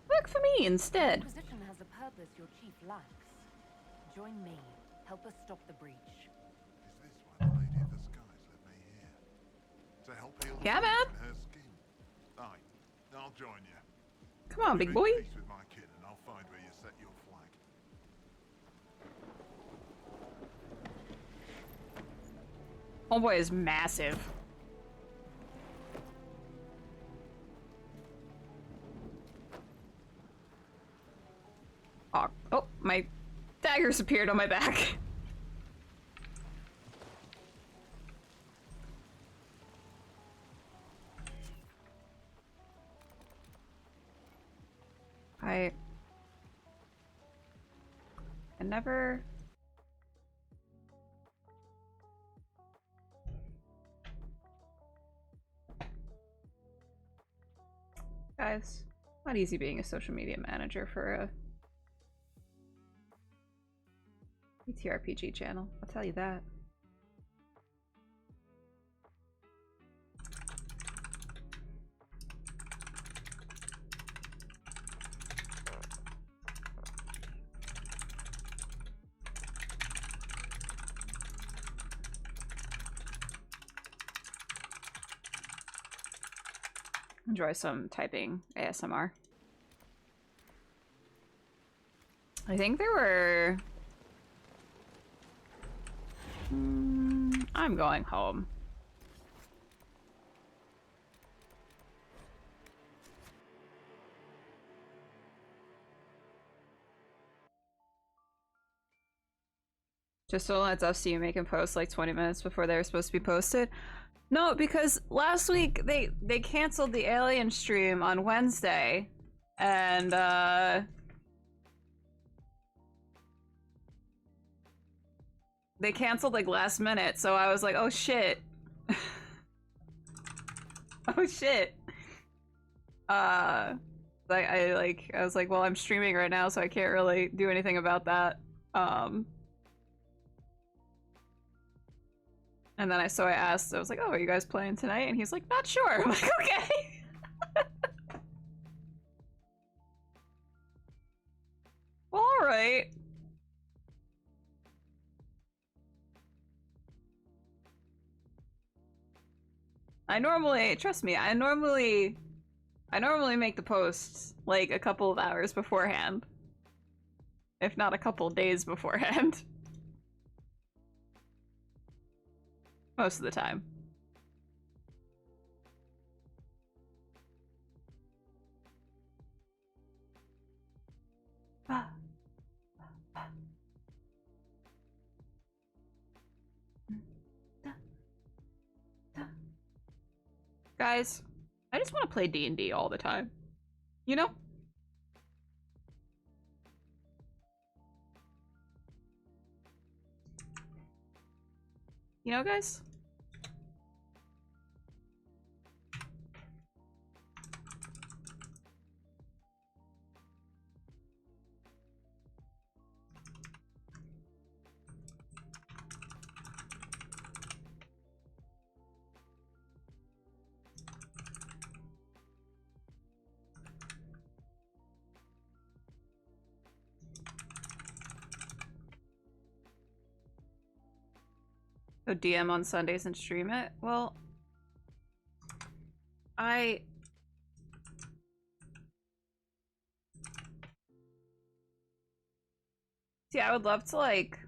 Work for me instead. Inquisition has a purpose your chief lacks. Join me. Help us stop the breach. Is this why the Lady of the Skies led me here? To help heal the Yeah, wound man. in her skin? Aye, I'll join you. Come on, big Make boy. peace with my kid and I'll find where you set your flag. Homeboy is massive. Oh, my daggers appeared on my back. I never... Guys, not easy being a social media manager for a TRPG channel, I'll tell you that. Enjoy some typing ASMR. I think there were... I'm going home. Just so it's up to you making posts like 20 minutes before they were supposed to be posted. No, because last week they canceled the Alien stream on Wednesday, and they canceled like last minute, so I was like, oh shit. Oh shit. I was like, well, I'm streaming right now, so I can't really do anything about that. And then I asked, I was like, oh, are you guys playing tonight? And he's like, not sure. I'm like, okay. Well, alright. Trust me, I normally make the posts like a couple of hours beforehand. If not a couple of days beforehand. Most of the time. Guys, I just want to play D&D all the time. You know? You know, guys? So DM on Sundays and stream it? Well, I would love to, like,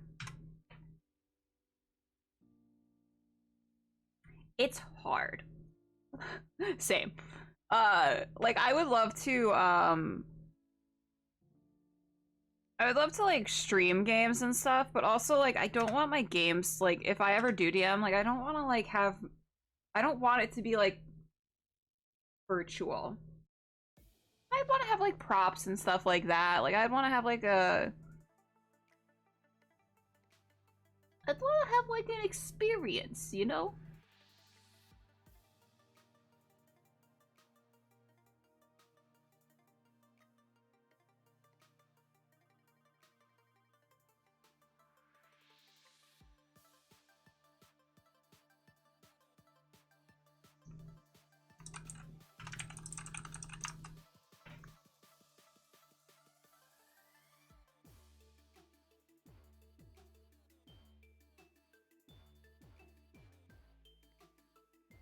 It's hard. Same. Like I would love to like stream games and stuff, but also like I don't want my games, like if I ever do DM, like I don't want to like have, I don't want it to be like virtual. I'd want to have like props and stuff like that. Like I'd want to have like I'd want to have like an experience, you know?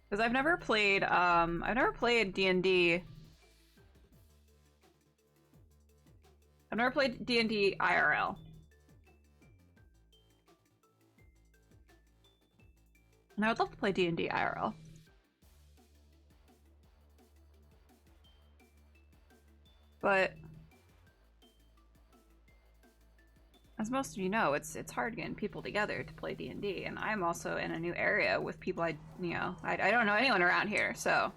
Because I've never played D&D. I've never played D&D IRL. And I would love to play D&D IRL. But as most of you know, it's hard getting people together to play D&D, and I'm also in a new area with people I don't know anyone around here, so.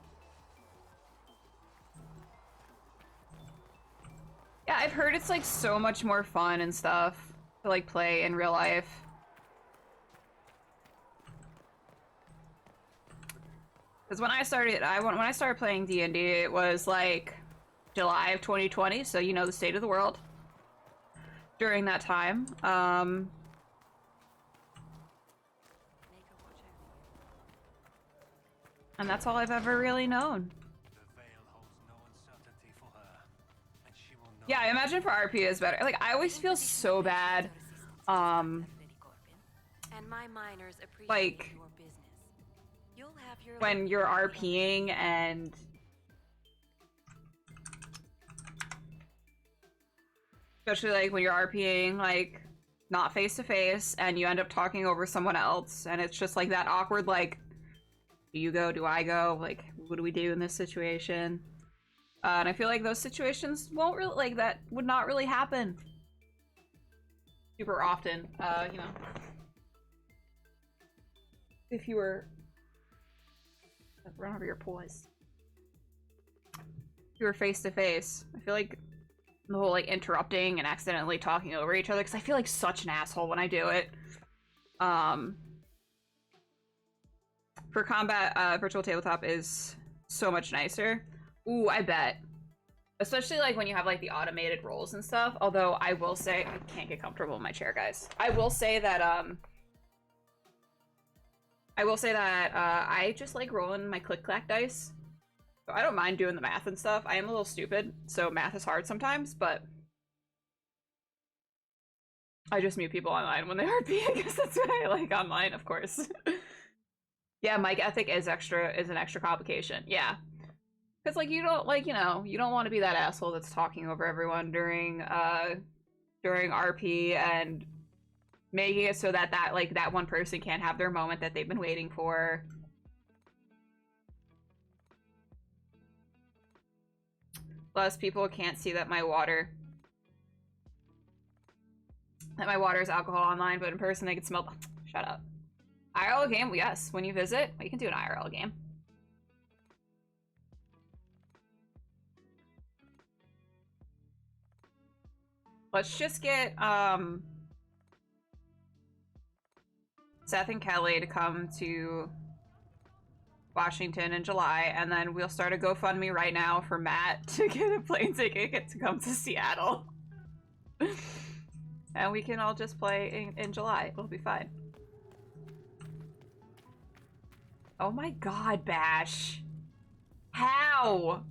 Yeah, I've heard it's like so much more fun and stuff to like play in real life. Because when I started playing D&D, it was like July of 2020, so you know the state of the world during that time. And that's all I've ever really known. Yeah, I imagine for RP is better. Like, I always feel so bad, like, when you're RPing and especially like when you're RPing like not face to face and you end up talking over someone else and it's just like that awkward like, do you go, do I go, like what do we do in this situation? And I feel like those situations won't really, like that would not really happen super often, you know, if you were run over your poise. If you were face to face, I feel like the whole like interrupting and accidentally talking over each other, because I feel like such an asshole when I do it. For combat, virtual tabletop is so much nicer. Ooh, I bet. Especially like when you have like the automated rolls and stuff. Although I will say, I can't get comfortable in my chair, guys. I will say that I just like rolling my click-clack dice. So I don't mind doing the math and stuff. I am a little stupid, so math is hard sometimes, but I just mute people online when they RP. I guess that's what I like online, of course. Yeah, mic ethic is an extra complication. Yeah. Because like you don't like, you know, you don't want to be that asshole that's talking over everyone during RP and making it so that that one person can't have their moment that they've been waiting for. Plus, people can't see that my water is alcohol online, but in person they can smell. Shut up. IRL game, yes. When you visit, we can do an IRL game. Let's just get Seth and Kelly to come to Washington in July, and then we'll start a GoFundMe right now for Matt to get a plane ticket to come to Seattle. And we can all just play in July. It'll be fine. Oh my god, Bash. How?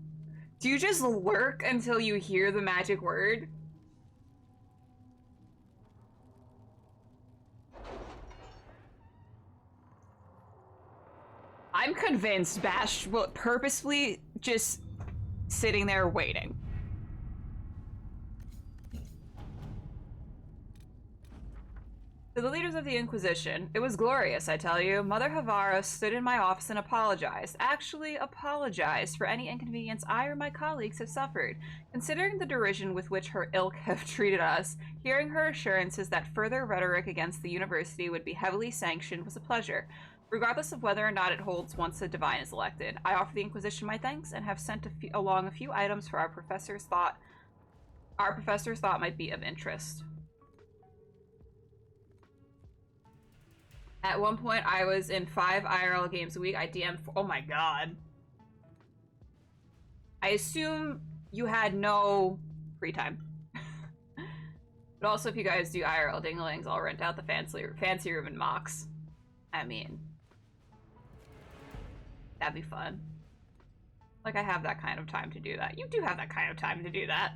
Do you just lurk until you hear the magic word? I'm convinced Bash will purposefully just sitting there waiting. To the leaders of the Inquisition, it was glorious, I tell you. Mother Havara stood in my office and apologized. Actually, apologized for any inconvenience I or my colleagues have suffered. Considering the derision with which her ilk have treated us, hearing her assurances that further rhetoric against the university would be heavily sanctioned was a pleasure. Regardless of whether or not it holds once a divine is elected, I offer the Inquisition my thanks and have sent along a few items for our professor's thought might be of interest. At one point, I was in 5 IRL games a week. I DM'd. Oh my god. I assume you had no free time. But also, if you guys do IRL dinglings, I'll rent out the fancy room in Mox. I mean, that'd be fun. Like, I have that kind of time to do that. You do have that kind of time to do that.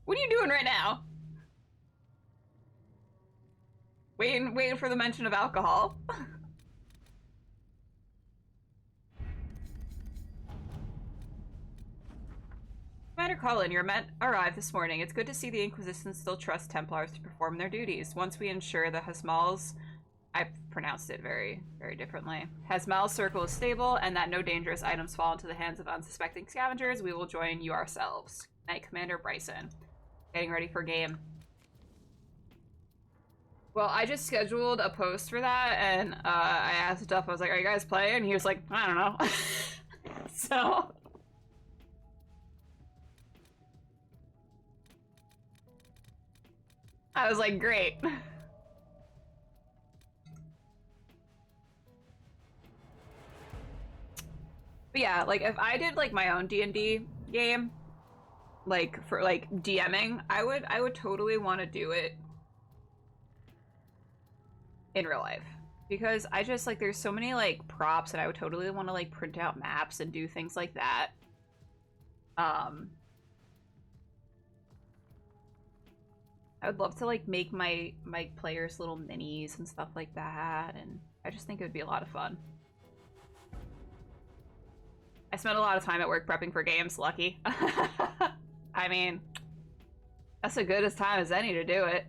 What are you doing right now? Waiting for the mention of alcohol. Commander Cullen, your men arrived this morning. It's good to see the Inquisition still trust Templars to perform their duties. Once we ensure the Hasmal's, I pronounced it very, very differently, Hasmal's circle is stable and that no dangerous items fall into the hands of unsuspecting scavengers, we will join you ourselves. Knight Commander Bryson. Getting ready for game. Well, I just scheduled a post for that, and I asked Duff, I was like, are you guys playing? And he was like, I don't know. So... I was like, great. But yeah, like, if I did, like, my own D&D game, like, for, like, DMing, I would totally want to do it in real life, because I just, like, there's so many, like, props, and I would totally want to, like, print out maps and do things like that. I would love to, like, make my players little minis and stuff like that, and I just think it would be a lot of fun. I spent a lot of time at work prepping for games, lucky. I mean, that's as good as time as any to do it.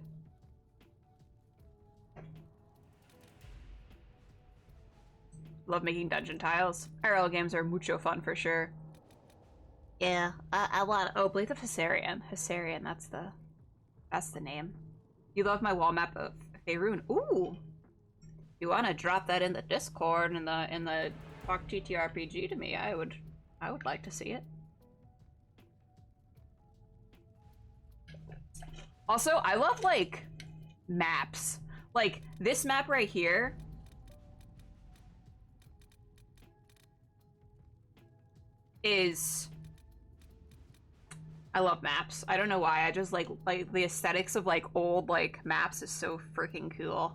Love making dungeon tiles. IRL games are mucho fun for sure. Yeah, I want. Oh, Blade of Hessarian. Hessarian, that's the name. You love my wall map of Faerun. Ooh, you want to drop that in the Discord in the Talk TTRPG to me? I would like to see it. Also, I love, like, maps. Like this map right here. I love maps. I don't know why. I just like the aesthetics of, like, old, like, maps is so freaking cool.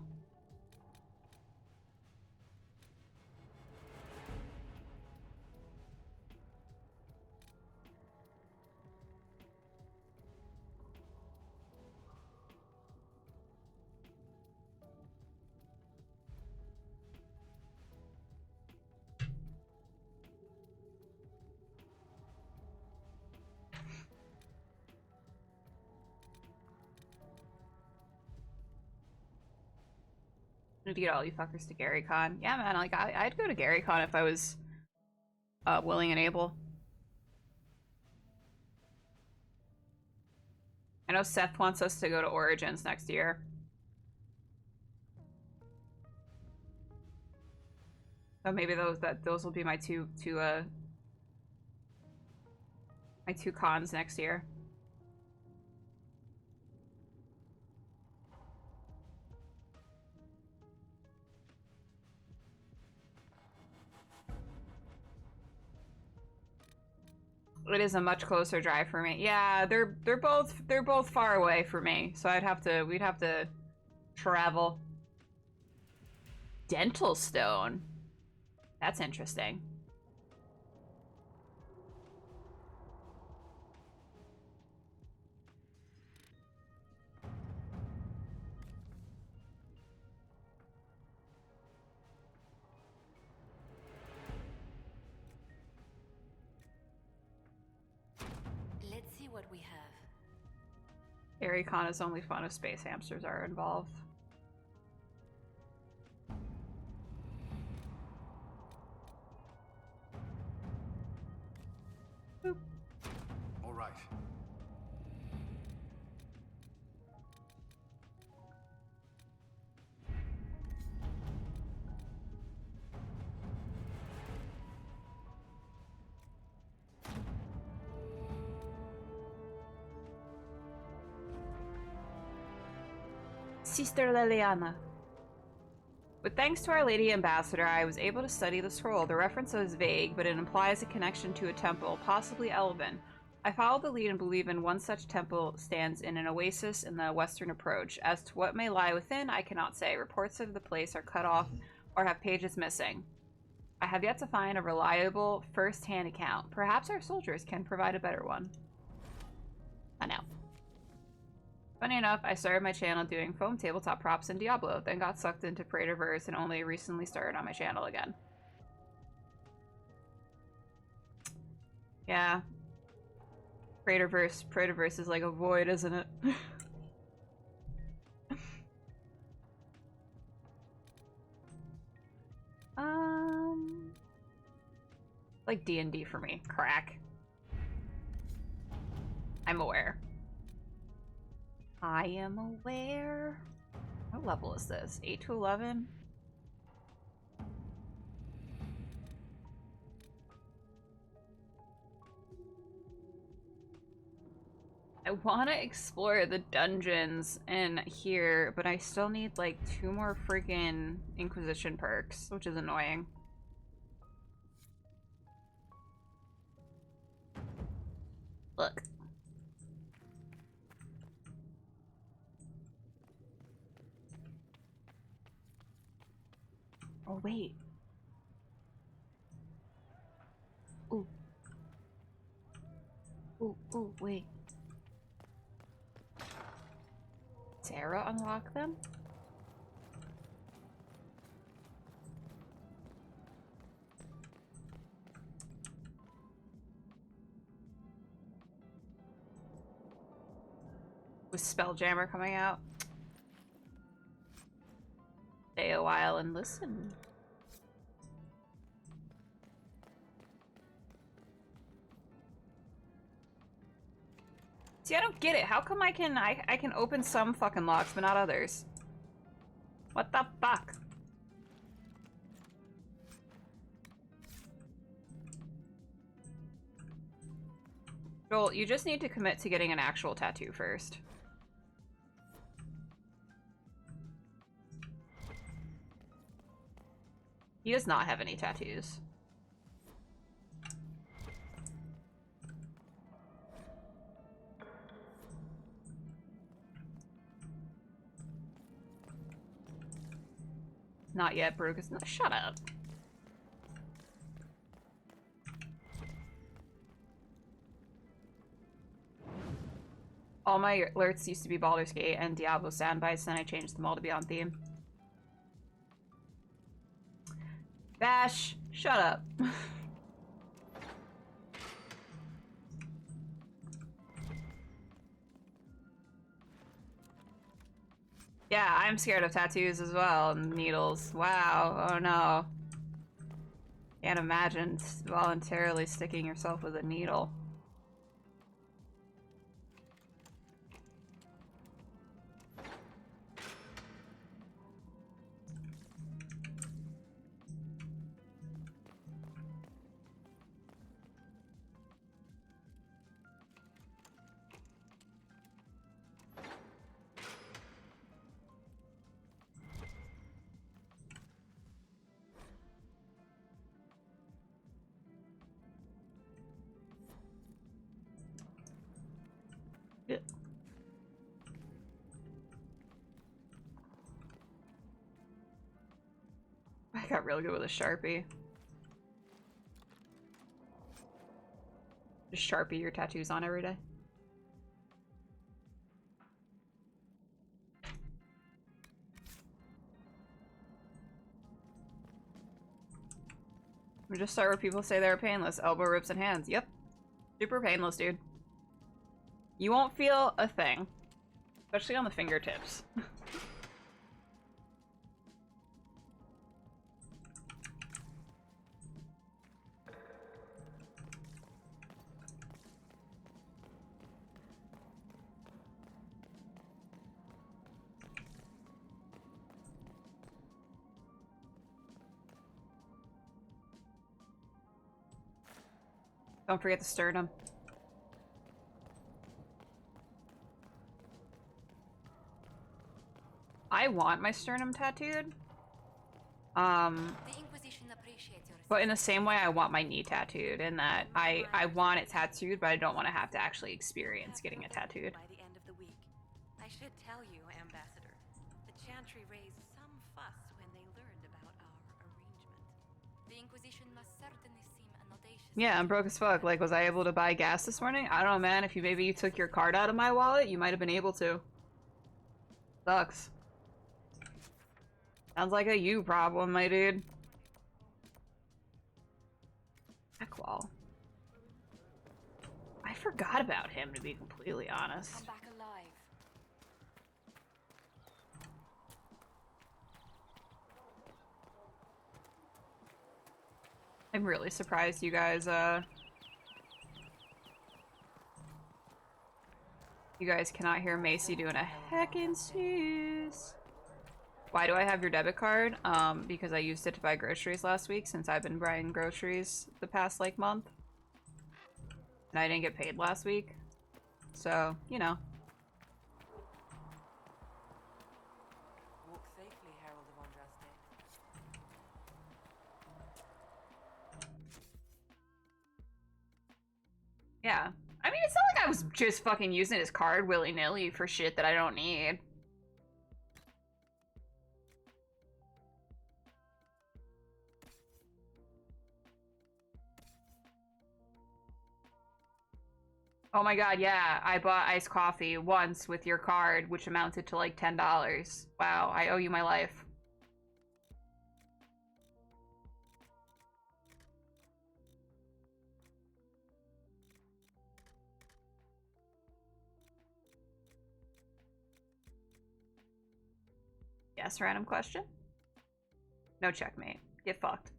Need to get all you fuckers to GaryCon. Yeah, man, like, I'd go to GaryCon if I was willing and able. I know Seth wants us to go to Origins next year. So maybe those will be my two cons next year. It is a much closer drive for me. Yeah, they're both far away for me, so we'd have to travel. Dental stone. That's interesting. Let's see what we have. GaryCon is only fun if space hamsters are involved. Sister Liliana. With thanks to Our Lady Ambassador, I was able to study the scroll. The reference is vague, but it implies a connection to a temple, possibly Elven. I follow the lead and believe in one such temple stands in an oasis in the western approach. As to what may lie within, I cannot say. Reports of the place are cut off or have pages missing. I have yet to find a reliable first-hand account. Perhaps our soldiers can provide a better one. I know. Funny enough, I started my channel doing foam tabletop props in Diablo, then got sucked into Praetorverse and only recently started on my channel again. Yeah. Praetorverse is like a void, isn't it? Like D&D for me. Crack. I'm aware. I am aware. What level is this? 8 to 11? I want to explore the dungeons in here, but I still need like 2 more freaking Inquisition perks, which is annoying. Look. Oh, wait. Ooh. Ooh, wait. Sarah unlock them? With Spelljammer coming out. Stay a while and listen. See, I don't get it. How come I can open some fucking locks but not others? What the fuck? Joel, you just need to commit to getting an actual tattoo first. He does not have any tattoos. Not yet, Brooke. Shut up. All my alerts used to be Baldur's Gate and Diablo soundbites, then I changed them all to be on theme. Bash, shut up. Yeah, I'm scared of tattoos as well, and needles. Wow, oh no. Can't imagine voluntarily sticking yourself with a needle. I got real good with a Sharpie. Just Sharpie your tattoos on every day. We just start where people say they're painless. Elbow rips and hands. Yep. Super painless, dude. You won't feel a thing. Especially on the fingertips. Don't forget the sternum. want my sternum tattooed. The Inquisition appreciates your But in the same way I want my knee tattooed, in that I want it tattooed, but I don't want to have to actually experience getting it tattooed. by the end of the week. I should tell you, Ambassador, the Chantry raised some fuss when they learned about our arrangement. The Inquisition must certainly seem audacious. Yeah, I'm broke as fuck. Like, was I able to buy gas this morning? I don't know, man. If maybe you took your card out of my wallet, you might have been able to. Sucks. Sounds like a you problem, my dude. Wall. I forgot about him, to be completely honest. Come back alive. I'm really surprised you guys, you guys cannot hear Macy doing a heckin' snooze. Why do I have your debit card? Because I used it to buy groceries last week, since I've been buying groceries the past, like, month. And I didn't get paid last week. So, you know. Walk safely, Herald of Andraste. Yeah. I mean, it's not like I was just fucking using his card willy-nilly for shit that I don't need. Oh my god, yeah, I bought iced coffee once with your card, which amounted to like $10. Wow, I owe you my life. Yes, random question? No checkmate. Get fucked.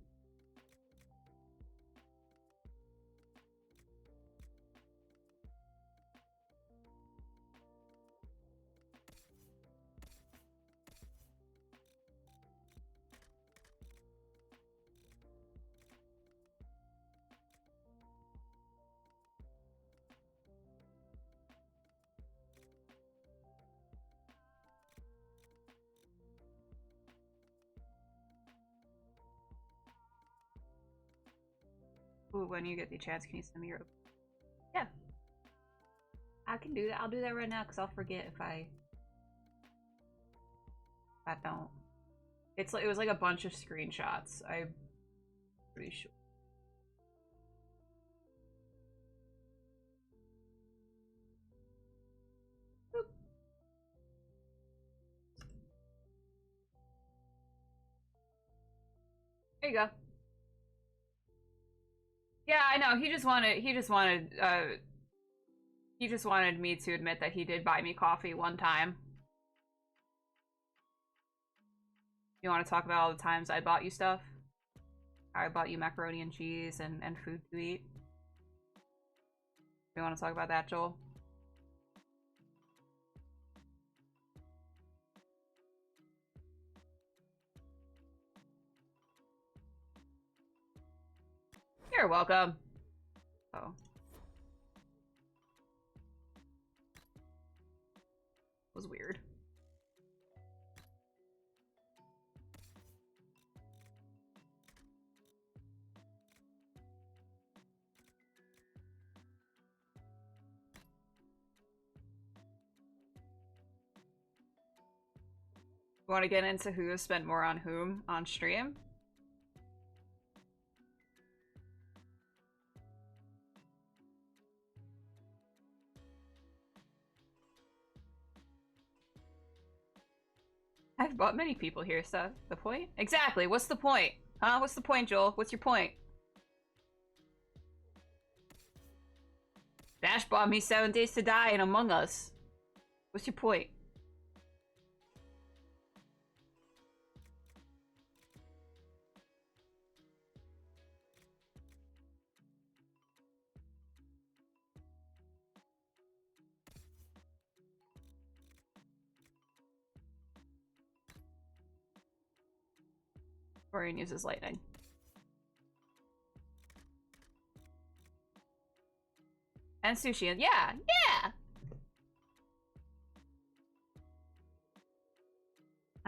Ooh, when you get the chance, can you send me your... Yeah. I can do that. I'll do that right now, because I'll forget if I don't. It's like, it was like a bunch of screenshots. I'm pretty sure. Boop. There you go. Yeah, I know. He just wanted me to admit that he did buy me coffee one time. You want to talk about all the times I bought you stuff? I bought you macaroni and cheese and food to eat. You want to talk about that, Joel? You're welcome. Oh. Was weird. Want to get into who has spent more on whom on stream? I've bought many people here, so the point? Exactly, what's the point? Huh? What's the point, Joel? What's your point? Dash bought me 7 Days to Die and Among Us. What's your point? Orion uses lightning. And sushi, and yeah!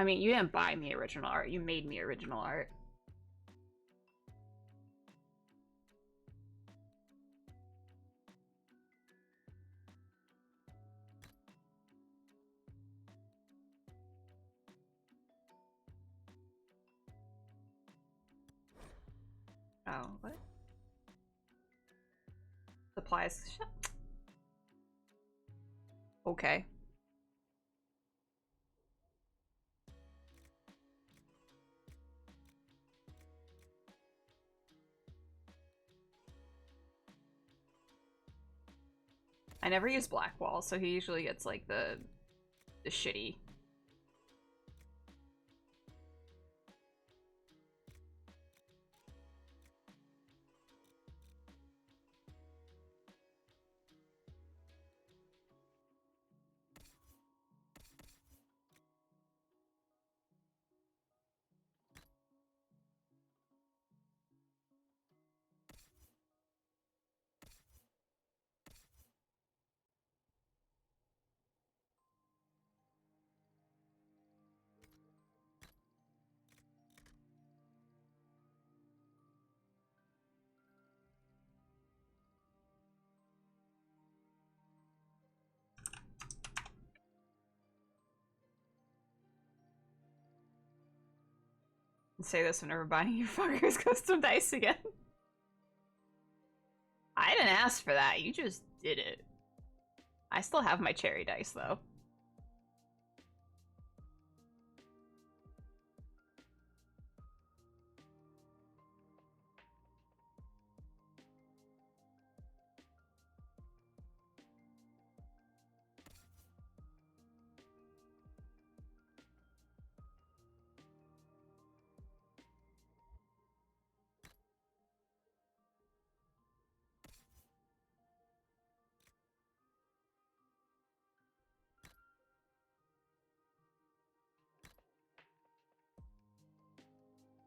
mean, you didn't buy me original art, you made me original art. Oh, what? Supplies. Okay. I never use Blackwall, so he usually gets like the shitty. Say this whenever buying you fuckers custom dice again. I didn't ask for that, you just did it. I still have my cherry dice though.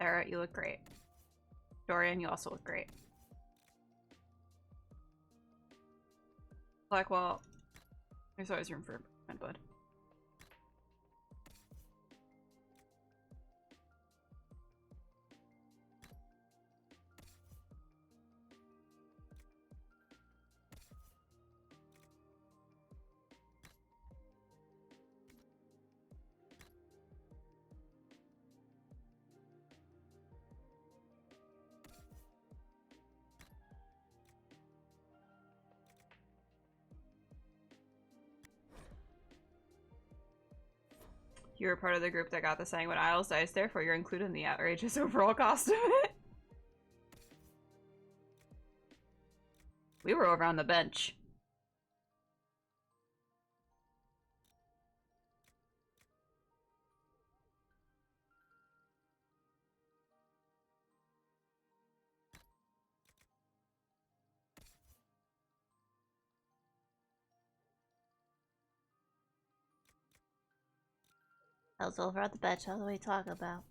Sarah, you look great. Dorian, you also look great. Blackwall, there's always room for Bud. You were part of the group that got the Sanguine Isles dice, therefore you're included in the outrageous overall cost of it. We were over on the bench. I was over at the bench. What are we talking about?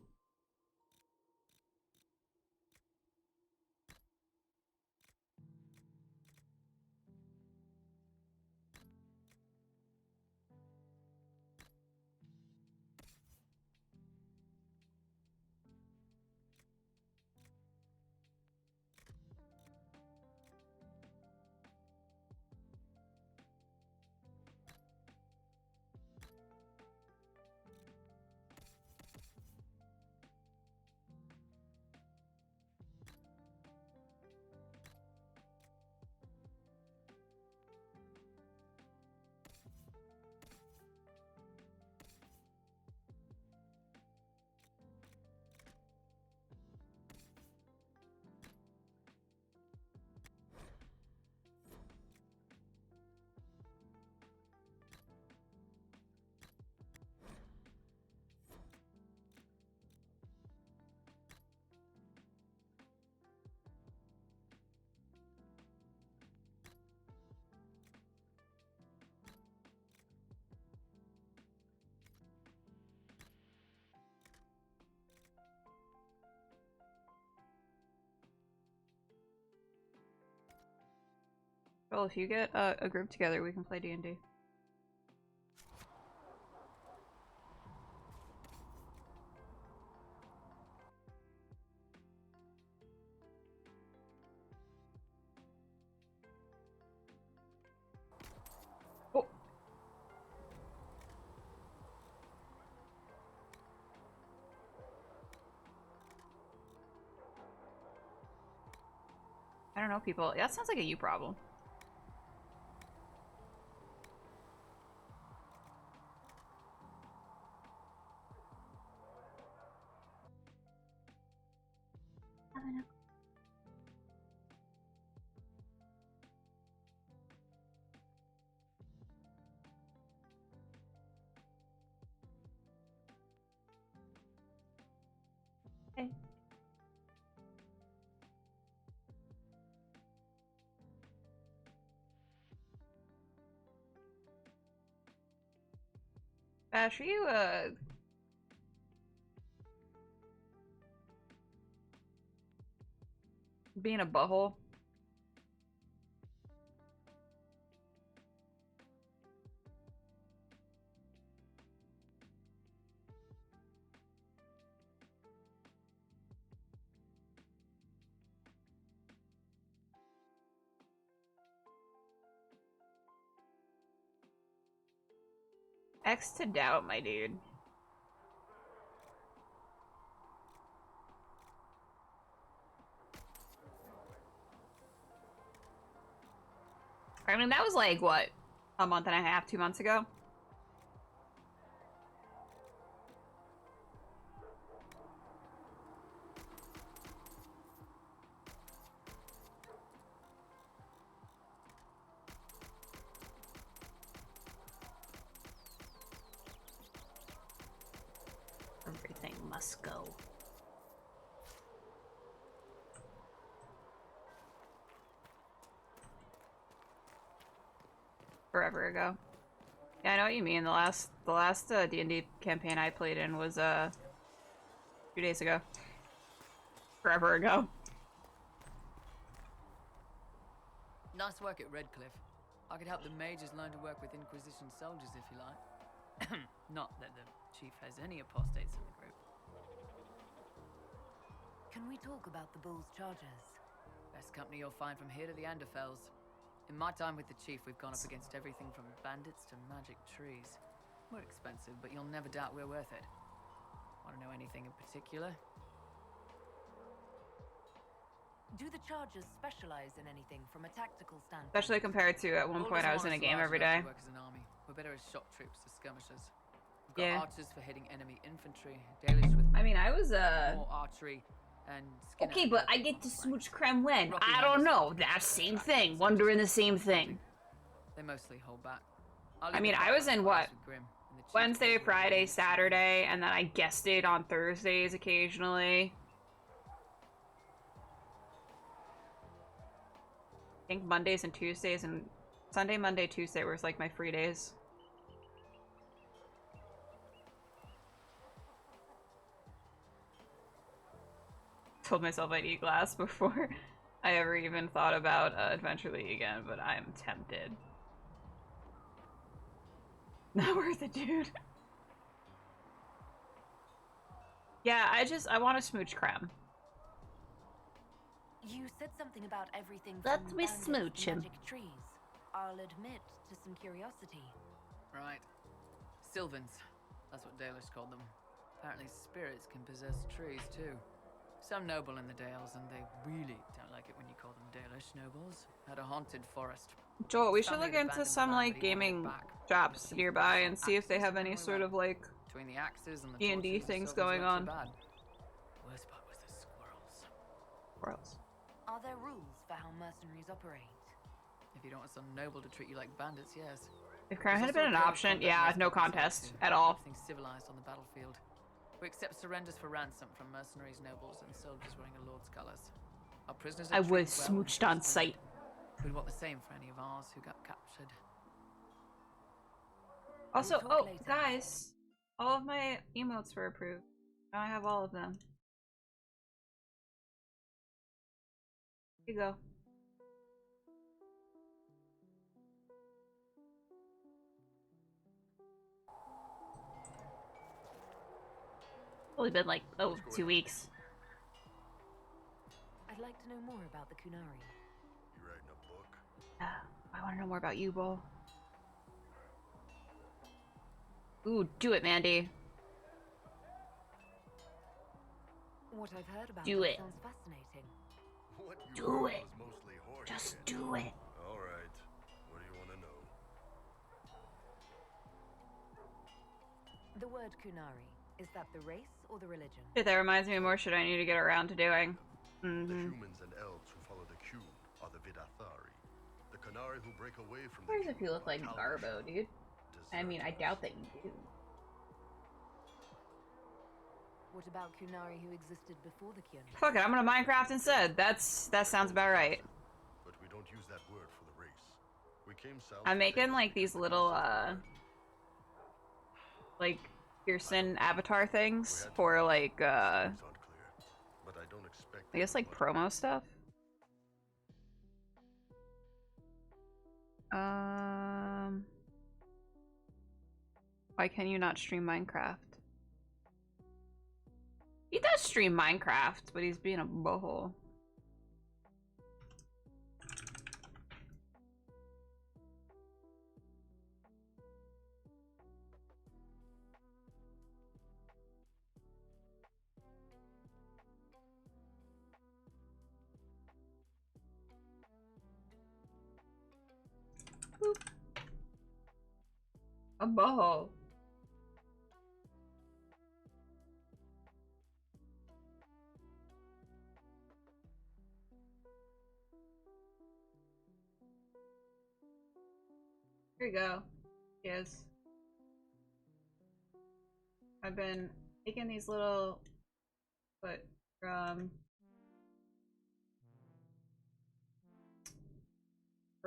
Well, if you get a group together, we can play D&D. I don't know, people. That sounds like a you problem. Okay. Ash, are you, being a butthole? X to doubt, my dude. I mean, that was like, what? A month and a half, 2 months ago? Everything must go. Forever ago. Yeah, I know what you mean. The last D&D campaign I played in was 2 days ago. Forever ago. Nice work at Redcliffe. I could help the mages learn to work with Inquisition soldiers if you like. Not that the chief has any apostates in the group. Can we talk about the bull's charges? Best company you'll find from here to the Anderfells. In my time with the chief, we've gone up against everything from bandits to magic trees. We're expensive, but you'll never doubt we're worth it. Want to know anything in particular? Do the charges specialize in anything from a tactical standpoint? Especially compared to at one point I was in a game every day. Work as an army. We're better as shock troops to skirmishers. We've got archers for hitting enemy infantry. Dailish with I mean, I was more archery and okay, but I get to smooch creme when? I don't know. That same thing. Wondering the same thing. They mostly hold back. I mean, I was in what? Wednesday, Friday, Saturday, and then I guested on Thursdays occasionally. I think Mondays and Tuesdays and Sunday, Monday, Tuesday was like my free days. Told myself I'd eat glass before I ever even thought about Adventure League again, but I'm tempted. Not worth it, dude. Yeah, I want to smooch creme. You said something about everything Let from me bandits smooch to him. magic trees. I'll admit to some curiosity. Right. Sylvans. That's what Dalish called them. Apparently spirits can possess trees too. Some noble in the Dales, and they really don't like it when you call them Dalish nobles, had a haunted forest. Joel, we should look into some like gaming shops nearby and see if they have any sort of like Between the axes and the D&D torches, things Sylvans going weren't on. too bad. Worst part was the squirrels. Squirrels. Are there rules for how mercenaries operate? If you don't want some noble to treat you like bandits, yes. If crime There's had been also a an code of option, conduct yeah, most no people submit contest to. at all. Everything's civilized on the battlefield. We accept surrenders for ransom from mercenaries, nobles, and soldiers wearing a lord's colors. Our prisoners are I was treated well and smooched on trusted. sight. We'd want the same for any of ours who got captured. Also, talk oh, later. guys, all of my emotes were approved. Now I have all of them. Here you go. Only been like, 2 weeks. I'd like to know more about the Kunari. You writing a book? I want to know more about you, Bull. Ooh, do it, Mandy. What I've heard about Do them it. sounds fascinating. What you Do heard it. was mostly horse Just shit. do it. All right. What do you want to know? The word Kunari, is that the race or the religion? Shit, that reminds me of more shit I need to get around to doing. The humans and elves who follow the Q are the Vidathari. The Kunari who break away from Where's the if you look like Garbo, dude? I mean, I doubt that you do. What about Kunari who existed before the Kyun? Fuck it, I'm gonna Minecraft instead. That sounds about right. But we don't use that word for the race. We came south. I'm making like these little like Pearson avatar things for like But I don't expect I guess like promo stuff. Why can you not stream Minecraft? He does stream Minecraft, but he's being a boho. Boop. A boho. Here you go. Yes. I've been making these little for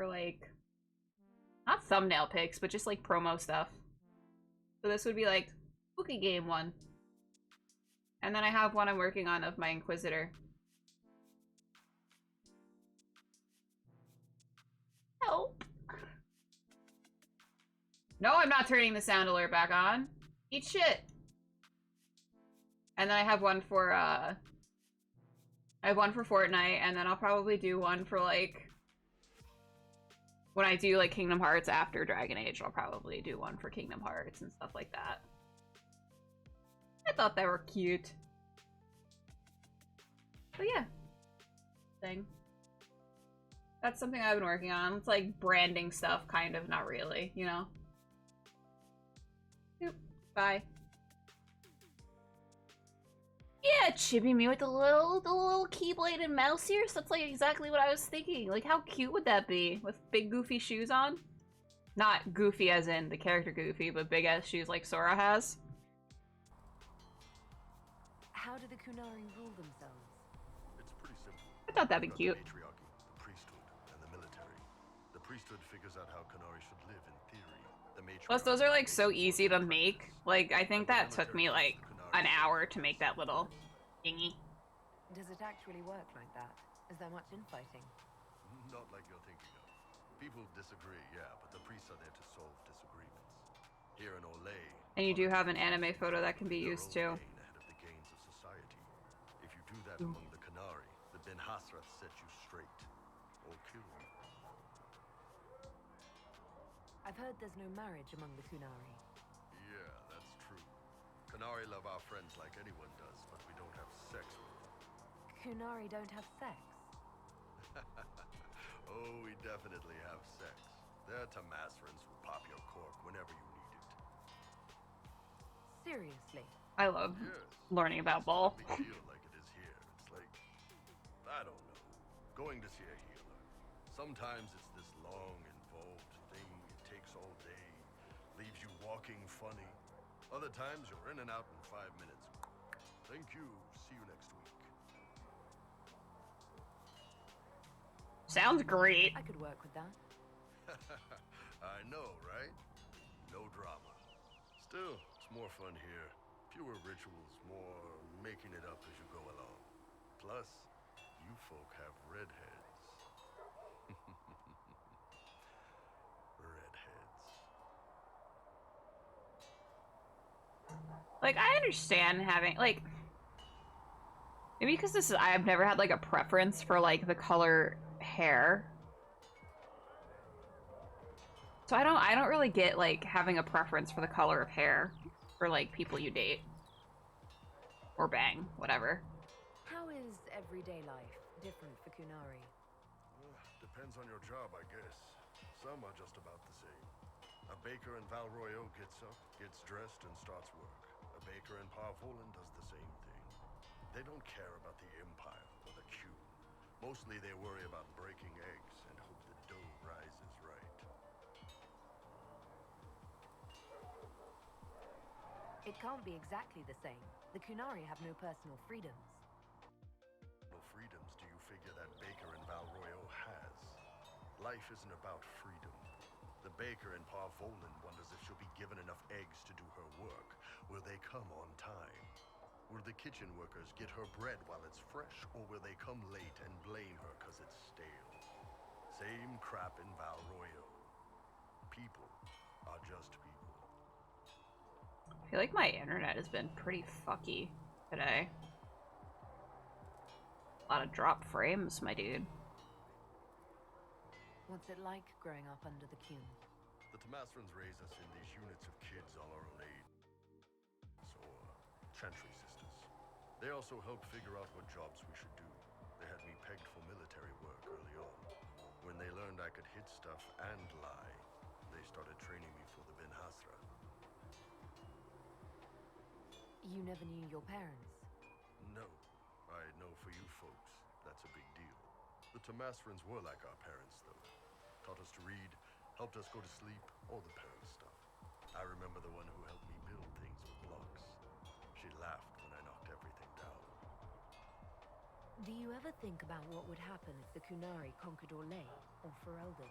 like not thumbnail pics, but just like promo stuff. So this would be like spooky game one. And then I have one I'm working on of my Inquisitor. Help. No, I'm not turning the sound alert back on. Eat shit. And then I have one for Fortnite, and then I'll probably do one for like when I do like Kingdom Hearts after Dragon Age. I'll probably do one for Kingdom Hearts and stuff like that. I thought they were cute. But yeah. Thing. That's something I've been working on. It's like branding stuff, kind of, not really, you know? Oop. Bye. Yeah, chibi me with the little keyblade and mouse here. So that's like exactly what I was thinking. Like, how cute would that be with big goofy shoes on? Not goofy as in the character Goofy, but big ass shoes like Sora has. How do the Kunari rule themselves? It's pretty simple. I thought that'd be cute. The matriarchy, the priesthood, and the military. The priesthood figures out how Kunari should live in theory. The Plus, those are like so easy to make. Like, I think that took me like an hour to make that little thingy. Does it actually work like that? Is there much infighting? Not like you're thinking of. People disagree, yeah, but the priests are there to solve disagreements. Here in Olay, And you do have an anime photo that can be used too. ahead of the gains of society. If you do that among the Kunari, the Ben Hasrath set you straight. Or kill you. I've heard there's no marriage among the Kunari. Yeah, that's true. Kunari love our friends like anyone does, but we don't have sex with them. Kunari don't have sex? Oh, we definitely have sex. They're Tamasrans who pop your cork whenever you need it. Seriously? I love learning about Bull. Big deal like it is here. It's like, I don't know, going to see a healer. Sometimes it's this long, involved thing. It takes all day, leaves you walking funny. Other times you're in and out in 5 minutes. Thank you. See you next week. Sounds great. I could work with that. I know, right? No drama. Still, it's more fun here. Fewer rituals, more making it up as you go along. Plus, you folk have redheads. Redheads. Like, I understand having, like, maybe because this is, I've never had, like, a preference for, like, the color hair. So I don't really get, like, having a preference for the color of hair for, like, people you date. Or bang, whatever. How is everyday life? different for Kunari? Depends on your job, I guess. Some are just about the same. A baker in Valroyo gets up, gets dressed, and starts work. A baker in Parvolan does the same thing. They don't care about the Empire or the Q. Mostly they worry about breaking eggs and hope the dough rises right. It can't be exactly the same. The Kunari have no personal freedoms. No freedoms do you figure that baker in Valroyo has? Life isn't about freedom. The baker in Parvolan wonders if she'll be given enough eggs to do her work. Will they come on time? Will the kitchen workers get her bread while it's fresh, or will they come late and blame her because it's stale? Same crap in Valroyo. People are just people. I feel like my internet has been pretty fucky today. A lot of drop frames, my dude. What's it like growing up under the Q? The Tamasrans raise us in these units of kids all our own age. Or Chantry sisters. They also helped figure out what jobs we should do. They had me pegged for military work early on. When they learned I could hit stuff and lie, they started training me for the Ben Hasra. You never knew your parents? No. I know for you folks, that's a big deal. The Tamasrans were like our parents, though. Taught us to read, helped us go to sleep, all the parent stuff. I remember the one who helped me build things with blocks. She laughed when I knocked everything down. Do you ever think about what would happen if the Kunari conquered Orlais or Ferelden?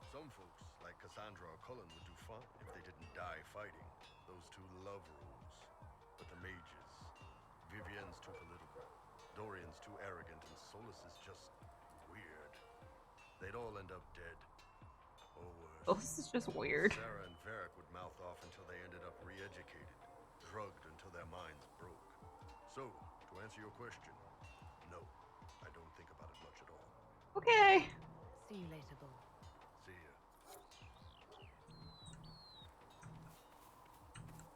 Some folks, like Cassandra or Cullen, would do fine if they didn't die fighting. Those two love rules. But the mages, Vivienne's too political, Dorian's too arrogant, and Solas is just weird. They'd all end up dead. Or worse. Oh, this is just weird. Sarah and Varric would mouth off until they ended up re-educated, drugged until their minds broke. So, to answer your question, no, I don't think about it much at all. Okay. See you later, Bull. See ya.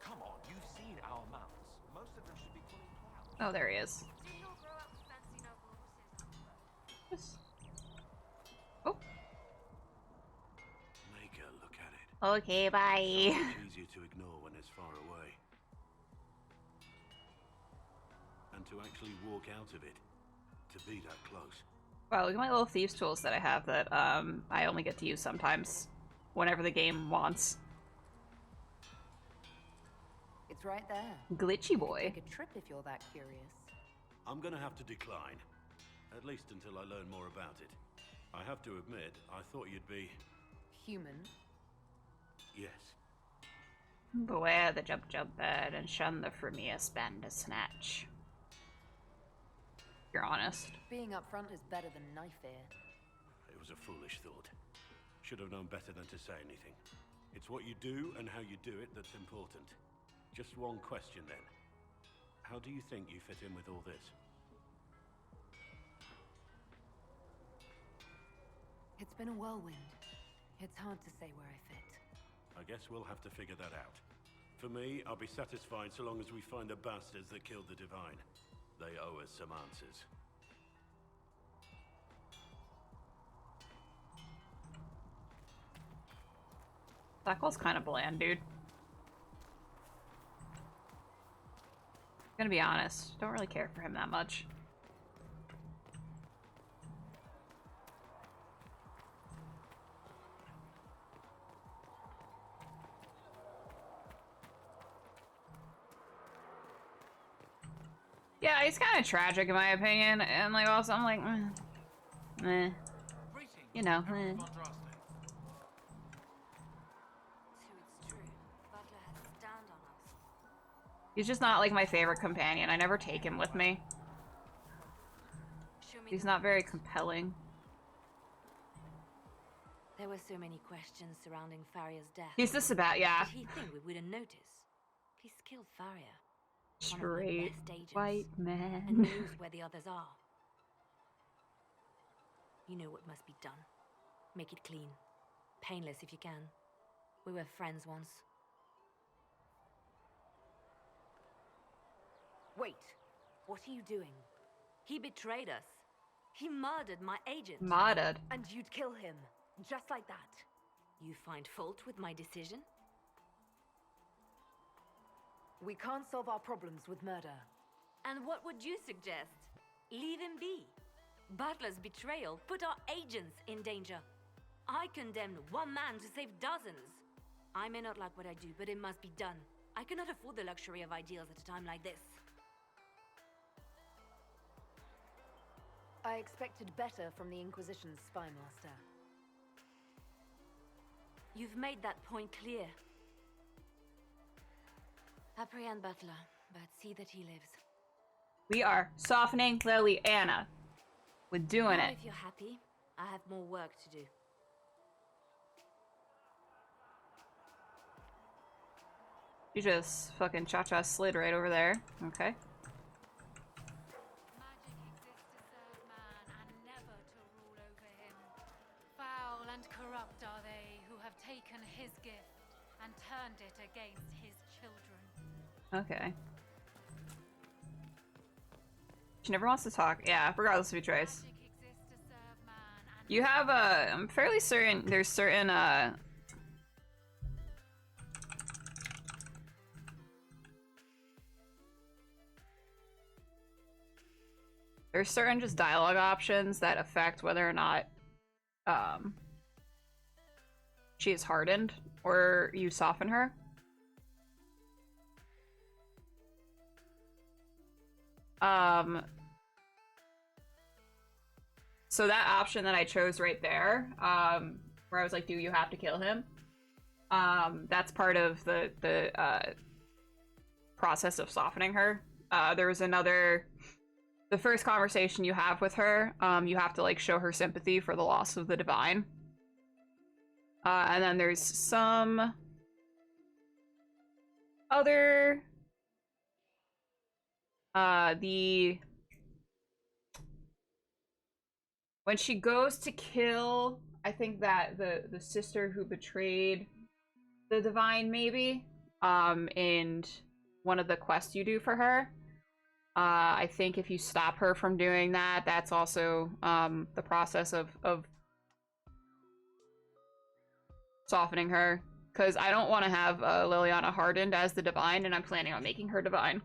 Come on, you've seen our mounts. Most of them should be fully plowed. Oh, there he is. Yes. Oh. Make a look at it. Okay, bye. So much easier to ignore when it's far away. And to actually walk out of it. To be that close. Wow, look at my little thieves tools that I have that I only get to use sometimes. Whenever the game wants. It's right there. Glitchy boy. Take a trip if you're that curious. I'm gonna have to decline. At least until I learn more about it. I have to admit, I thought you'd be... Human? Yes. Beware the jump bird and shun the frumious bandersnatch. You're honest. Being upfront is better than knife ear. It was a foolish thought. Should have known better than to say anything. It's what you do and how you do it that's important. Just one question then. How do you think you fit in with all this? It's been a whirlwind. It's hard to say where I fit. I guess we'll have to figure that out. For me, I'll be satisfied so long as we find the bastards that killed the Divine. They owe us some answers. That call's kind of bland, dude. Gonna be honest, don't really care for him that much. Yeah, he's kind of tragic in my opinion, and like also I'm like, you know, He's just not like my favorite companion. I never take him with me. He's not very compelling. There were so many questions surrounding Faria's death. He's the Sabat, yeah. Did he think we wouldn't notice? He's killed Faria. Straight white man. And knows where the others are. You know what must be done. Make it clean. Painless if you can. We were friends once. Wait, what are you doing? He betrayed us. He murdered my agent. Murdered. And you'd kill him, just like that. You find fault with my decision? We can't solve our problems with murder. And what would you suggest? Leave him be. Butler's betrayal put our agents in danger. I condemned one man to save dozens. I may not like what I do, but it must be done. I cannot afford the luxury of ideals at a time like this. I expected better from the Inquisition's spy master. You've made that point clear. Apprehend Butler, but see that he lives. We are softening Liliana. We're doing Now, it. if you're happy, I have more work to do. You just fucking cha-cha slid right over there. Okay. Magic exists to serve man and never to rule over him. Foul and corrupt are they who have taken his gift and turned it against his children. Okay. She never wants to talk. Yeah, regardless of your choice. Magic exists to serve man and You have I'm fairly certain there's certain there's certain just dialogue options that affect whether or not she is hardened or you soften her. So that option that I chose right there, where I was like, do you have to kill him? That's part of the process of softening her. There was another, the first conversation you have with her, you have to like show her sympathy for the loss of the divine. And then there's some other, when she goes to kill, I think that the sister who betrayed the divine, maybe, in one of the quests you do for her, I think if you stop her from doing that, that's also the process of softening her. Because I don't want to have Liliana hardened as the divine, and I'm planning on making her divine.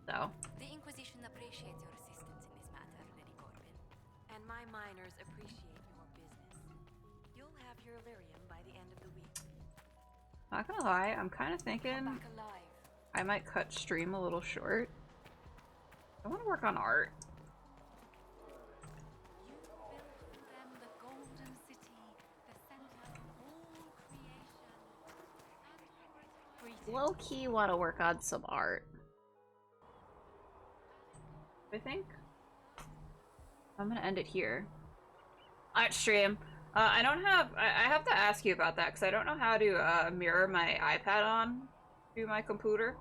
So. the Inquisition appreciates your assistance in this matter, Lady Corbin. And my miners appreciate your business. You'll have your lyrium by the end of the week. Not gonna lie, I'm kind of thinking Back alive. I might cut stream a little short. I want to work on art. You built for them the Golden City, the center of all creation. And Low-key want to work on some art. I think I'm gonna end it here. Art stream. I don't have. I have to ask you about that because I don't know how to mirror my iPad on to my computer.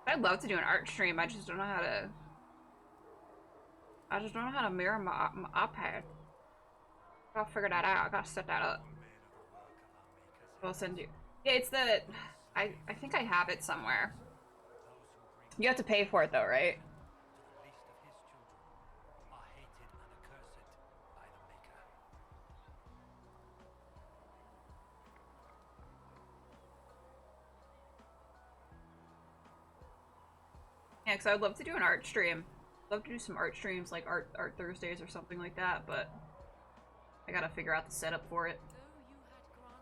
I'd love to do an art stream. I just don't know how to. I just don't know how to mirror my iPad. I gotta figure that out. I gotta set that up. I'll send you. Yeah, it's the. I think I have it somewhere. You have to pay for it though, right? Yeah, because I would love to do an art stream. Love to do some art streams, like art Thursdays or something like that, but I gotta figure out the setup for it.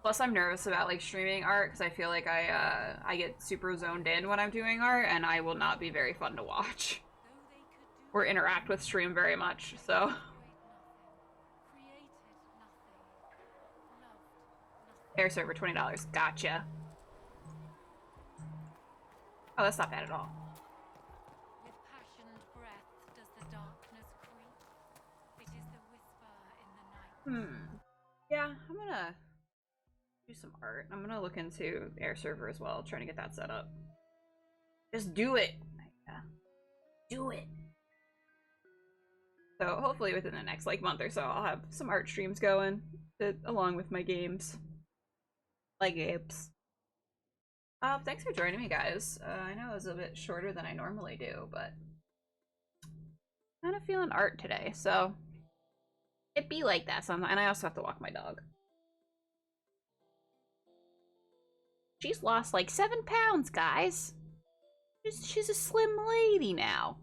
Plus, I'm nervous about like streaming art because I feel like I get super zoned in when I'm doing art, and I will not be very fun to watch or interact with stream very much. So, air server $20. Gotcha. Oh, that's not bad at all. with passionate breath does the darkness creep. It is the whisper in the night. Yeah, I'm gonna do some art. I'm gonna look into the air server as well, trying to get that set up. Just do it! Yeah. Do it! So hopefully within the next like month or so, I'll have some art streams going along with my games. Like games. Thanks for joining me, guys. I know it was a bit shorter than I normally do, but kind of feeling art today, so it be like that sometimes. And I also have to walk my dog. She's lost like 7 pounds, guys. She's a slim lady now.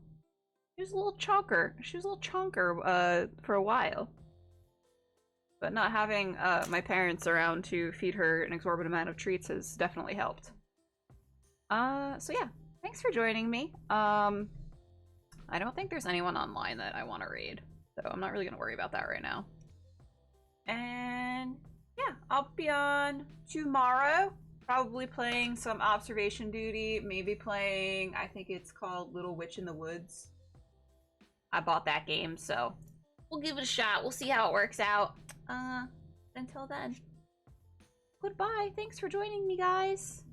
She was a little chunker. She was a little chunker for a while. But not having my parents around to feed her an exorbitant amount of treats has definitely helped. So yeah, thanks for joining me. I don't think there's anyone online that I want to raid, so I'm not really gonna worry about that right now. And yeah, I'll be on tomorrow, probably playing some observation duty, maybe playing, I think it's called Little Witch in the Woods. I bought that game, so we'll give it a shot. We'll see how it works out. Until then, goodbye. Thanks for joining me, guys.